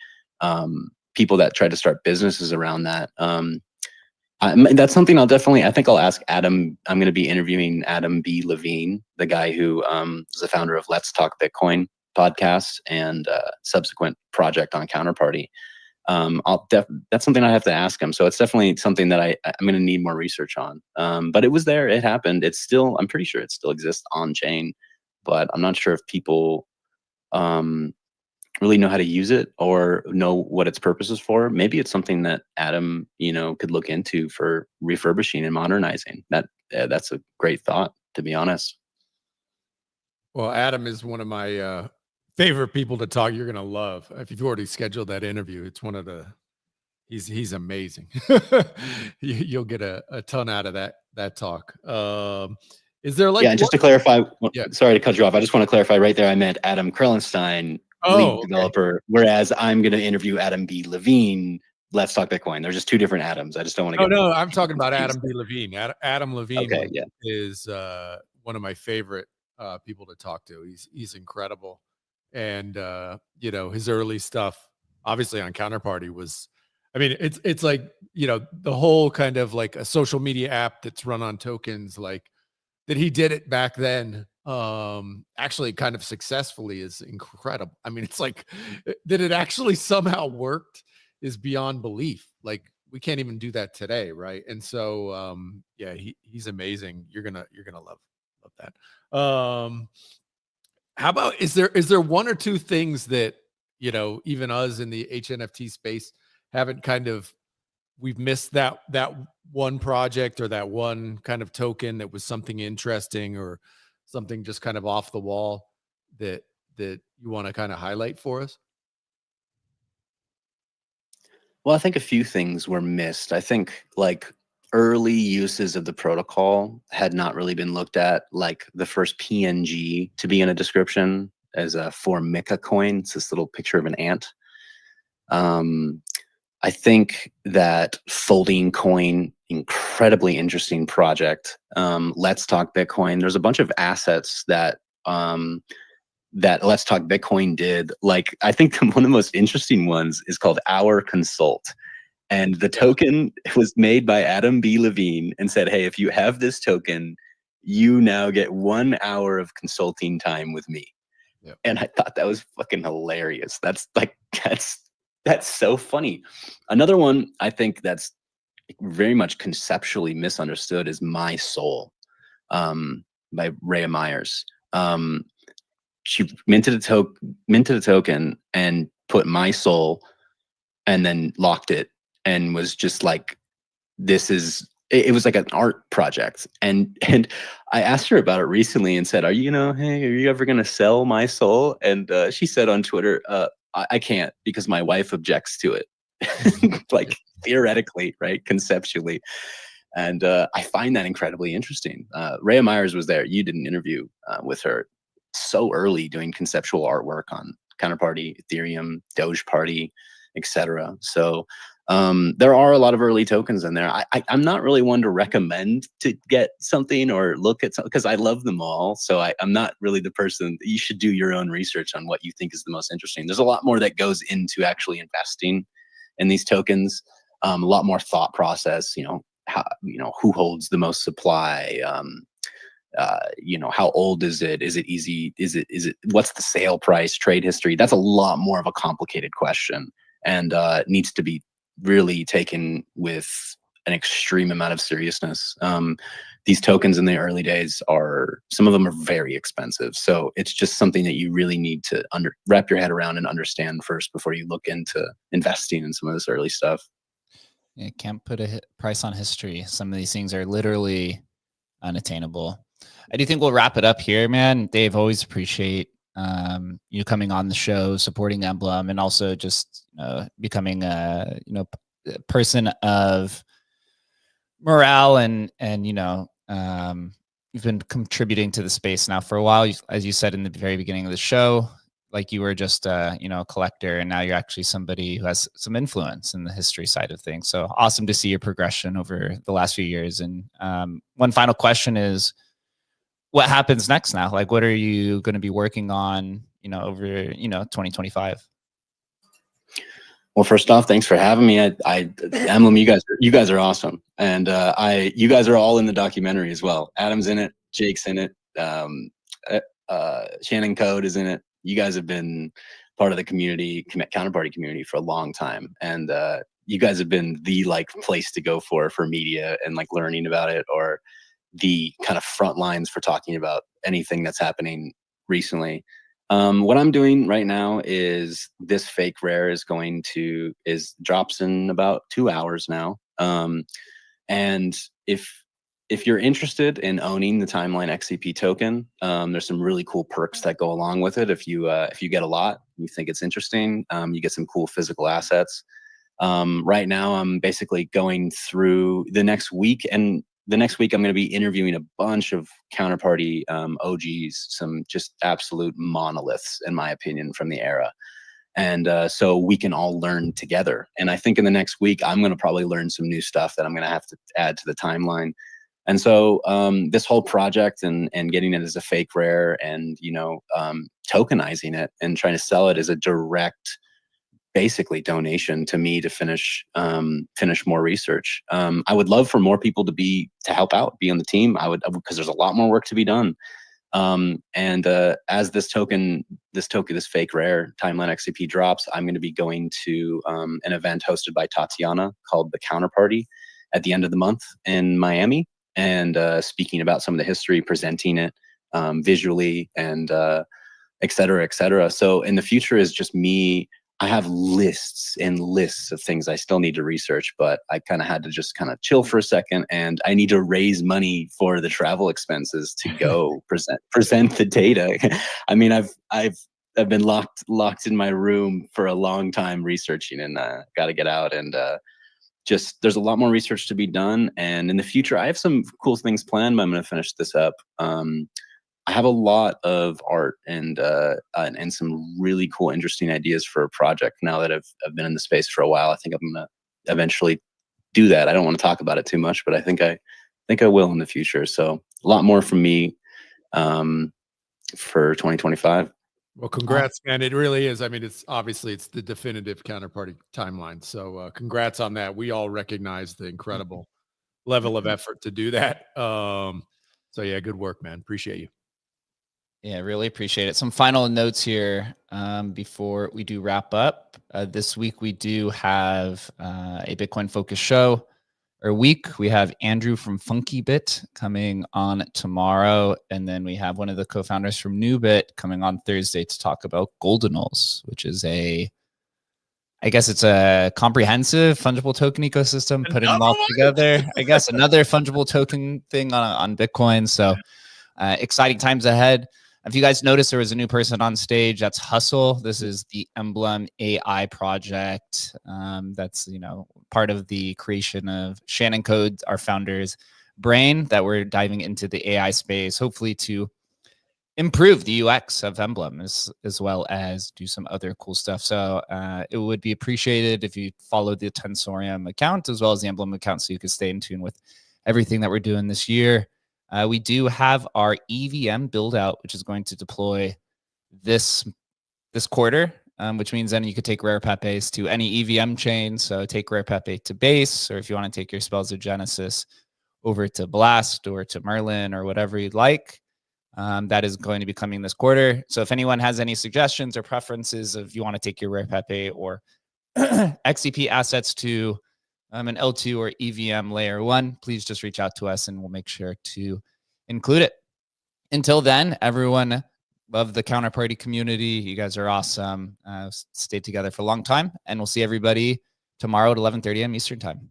people that try to start businesses around that. That's something I think I'll ask Adam. I'm going to be interviewing Adam B. Levine, the guy who is the founder of Let's Talk Bitcoin podcast and subsequent project on Counterparty. That's something I have to ask him. So it's definitely something that I'm going to need more research on. But it was there. It happened. I'm pretty sure it still exists on chain, but I'm not sure if people really know how to use it or know what its purpose is for. Maybe it's something that Adam, could look into for refurbishing and modernizing. That's a great thought, to be honest. Well, Adam is one of my favorite people to talk. You're gonna love if you've already scheduled that interview. It's one of the he's amazing. You'll get a ton out of that talk. Is there just to clarify? Yeah. Sorry to cut you off. I just want to clarify right there. I meant Adam Krellenstein, lead developer, whereas I'm going to interview Adam B. Levine, Let's Talk Bitcoin. They're just two different Adams. I just don't want to. No, I'm talking about Adam B. Levine. Adam Levine is one of my favorite people to talk to. He's incredible, and his early stuff, obviously on Counterparty, was. I mean, it's like the whole kind of like a social media app that's run on tokens, like that he did it back then. Actually kind of successfully is incredible. I mean, it's like that it actually somehow worked is beyond belief. Like we can't even do that today, right? And so he's amazing. You're gonna love that. How about is there one or two things that even us in the HNFT space haven't we've missed that one project or that one kind of token that was something interesting or something just kind of off the wall that you want to kind of highlight for us? Well, I think a few things were missed. I think like early uses of the protocol had not really been looked at. Like the first PNG to be in a description as a Formica coin. It's this little picture of an ant. I think that Folding Coin, incredibly interesting project. Let's Talk Bitcoin. There's a bunch of assets that Let's Talk Bitcoin did. Like, I think one of the most interesting ones is called Our Consult. And the token was made by Adam B. Levine and said, hey, if you have this token, you now get 1 hour of consulting time with me. Yep. And I thought that was fucking hilarious. That's so funny. Another one I think that's very much conceptually misunderstood is My Soul by Rhea Myers. she minted a token and put my soul, and then locked it, and was just like, this is, it was like an art project. And I asked her about it recently and said, hey, are you ever going to sell my soul? And she said on Twitter, I can't, because my wife objects to it. Like, theoretically, right? Conceptually. And I find that incredibly interesting. Rhea Myers was there. You did an interview with her so early, doing conceptual artwork on Counterparty, Ethereum, Doge Party, etc. So there are a lot of early tokens in there. I'm not really one to recommend to get something or look at something, because I love them all. So I'm not really the person. You should do your own research on what you think is the most interesting. There's a lot more that goes into actually investing in these tokens. A lot more thought process. How, who holds the most supply? How old is it? Is it easy? Is it what's the sale price? Trade history? That's a lot more of a complicated question, and needs to be really taken with an extreme amount of seriousness. These tokens in the early days some of them are very expensive. So it's just something that you really need to wrap your head around and understand first before you look into investing in some of this early stuff. You can't put a price on history. Some of these things are literally unattainable. I do think we'll wrap it up here, man. Dave, always appreciate you coming on the show, supporting Emblem, and also just becoming a person of morale and you've been contributing to the space now for a while. As you said in the very beginning of the show, like you were just a collector, and now you're actually somebody who has some influence in the history side of things. So awesome to see your progression over the last few years. And one final question is, what happens next now? Like, what are you going to be working on, over 2025? Well, first off, thanks for having me. Emblem, you guys are awesome, and you guys are all in the documentary as well. Adam's in it, Jake's in it, Shannon Code is in it. You guys have been part of the community, Counterparty community, for a long time, and you guys have been the place to go for media and learning about it, or the kind of front lines for talking about anything that's happening recently. What I'm doing right now is this fake rare drops in about 2 hours now. And if you're interested in owning the Timeline XCP token, there's some really cool perks that go along with it. If you get a lot, you think it's interesting, you get some cool physical assets. Right now, I'm basically going through the next week, and the next week I'm going to be interviewing a bunch of Counterparty OGs, some just absolute monoliths, in my opinion, from the era. And so we can all learn together. And I think in the next week, I'm going to probably learn some new stuff that I'm going to have to add to the timeline. And so this whole project and getting it as a fake rare and, tokenizing it and trying to sell it as a direct, basically, donation to me to finish more research. I would love for more people to help out, be on the team. Because there's a lot more work to be done. And as this fake rare Timeline XCP drops, I'm going to be going to an event hosted by Tatiana called the Counterparty at the end of the month in Miami, and speaking about some of the history, presenting it visually, and et cetera, et cetera. So in the future is just me. I have lists and lists of things I still need to research, but I kind of had to just kind of chill for a second, and I need to raise money for the travel expenses to go present the data. I mean, I've been locked in my room for a long time researching, and got to get out, and there's a lot more research to be done. And in the future, I have some cool things planned, but I'm going to finish this up. I have a lot of art and some really cool, interesting ideas for a project now that I've been in the space for a while. I think I'm going to eventually do that. I don't want to talk about it too much, but I think I will in the future. So a lot more from me for 2025. Well, congrats, man. It really is. I mean, it's the definitive Counterparty timeline. So congrats on that. We all recognize the incredible level of effort to do that. So yeah, good work, man. Appreciate you. Yeah, really appreciate it. Some final notes here before we do wrap up. This week we do have a Bitcoin focused show or week. We have Andrew from FunkyBit coming on tomorrow. And then we have one of the co-founders from NewBit coming on Thursday to talk about Goldenals, which is I guess it's a comprehensive fungible token ecosystem, putting them all together. I guess another fungible token thing on Bitcoin. So exciting times ahead. If you guys noticed, there was a new person on stage. That's Hustle. This is the Emblem AI project. That's part of the creation of Shannon Code, our founder's brain, that we're diving into the AI space, hopefully to improve the UX of Emblem as well as do some other cool stuff. So it would be appreciated if you follow the Tensorium account as well as the Emblem account so you can stay in tune with everything that we're doing this year. We do have our EVM build out, which is going to deploy this quarter, which means then you could take Rare Pepes to any EVM chain. So take Rare Pepe to Base, or if you want to take your Spells of Genesis over to Blast or to Merlin or whatever you'd like. That is going to be coming this quarter. So if anyone has any suggestions or preferences if you want to take your Rare Pepe or XCP assets to an L2 or EVM layer 1, please just reach out to us and we'll make sure to include it. Until then, everyone, love the Counterparty community. You guys are awesome. Stayed together for a long time, and we'll see everybody tomorrow at 11:30 a.m. Eastern time.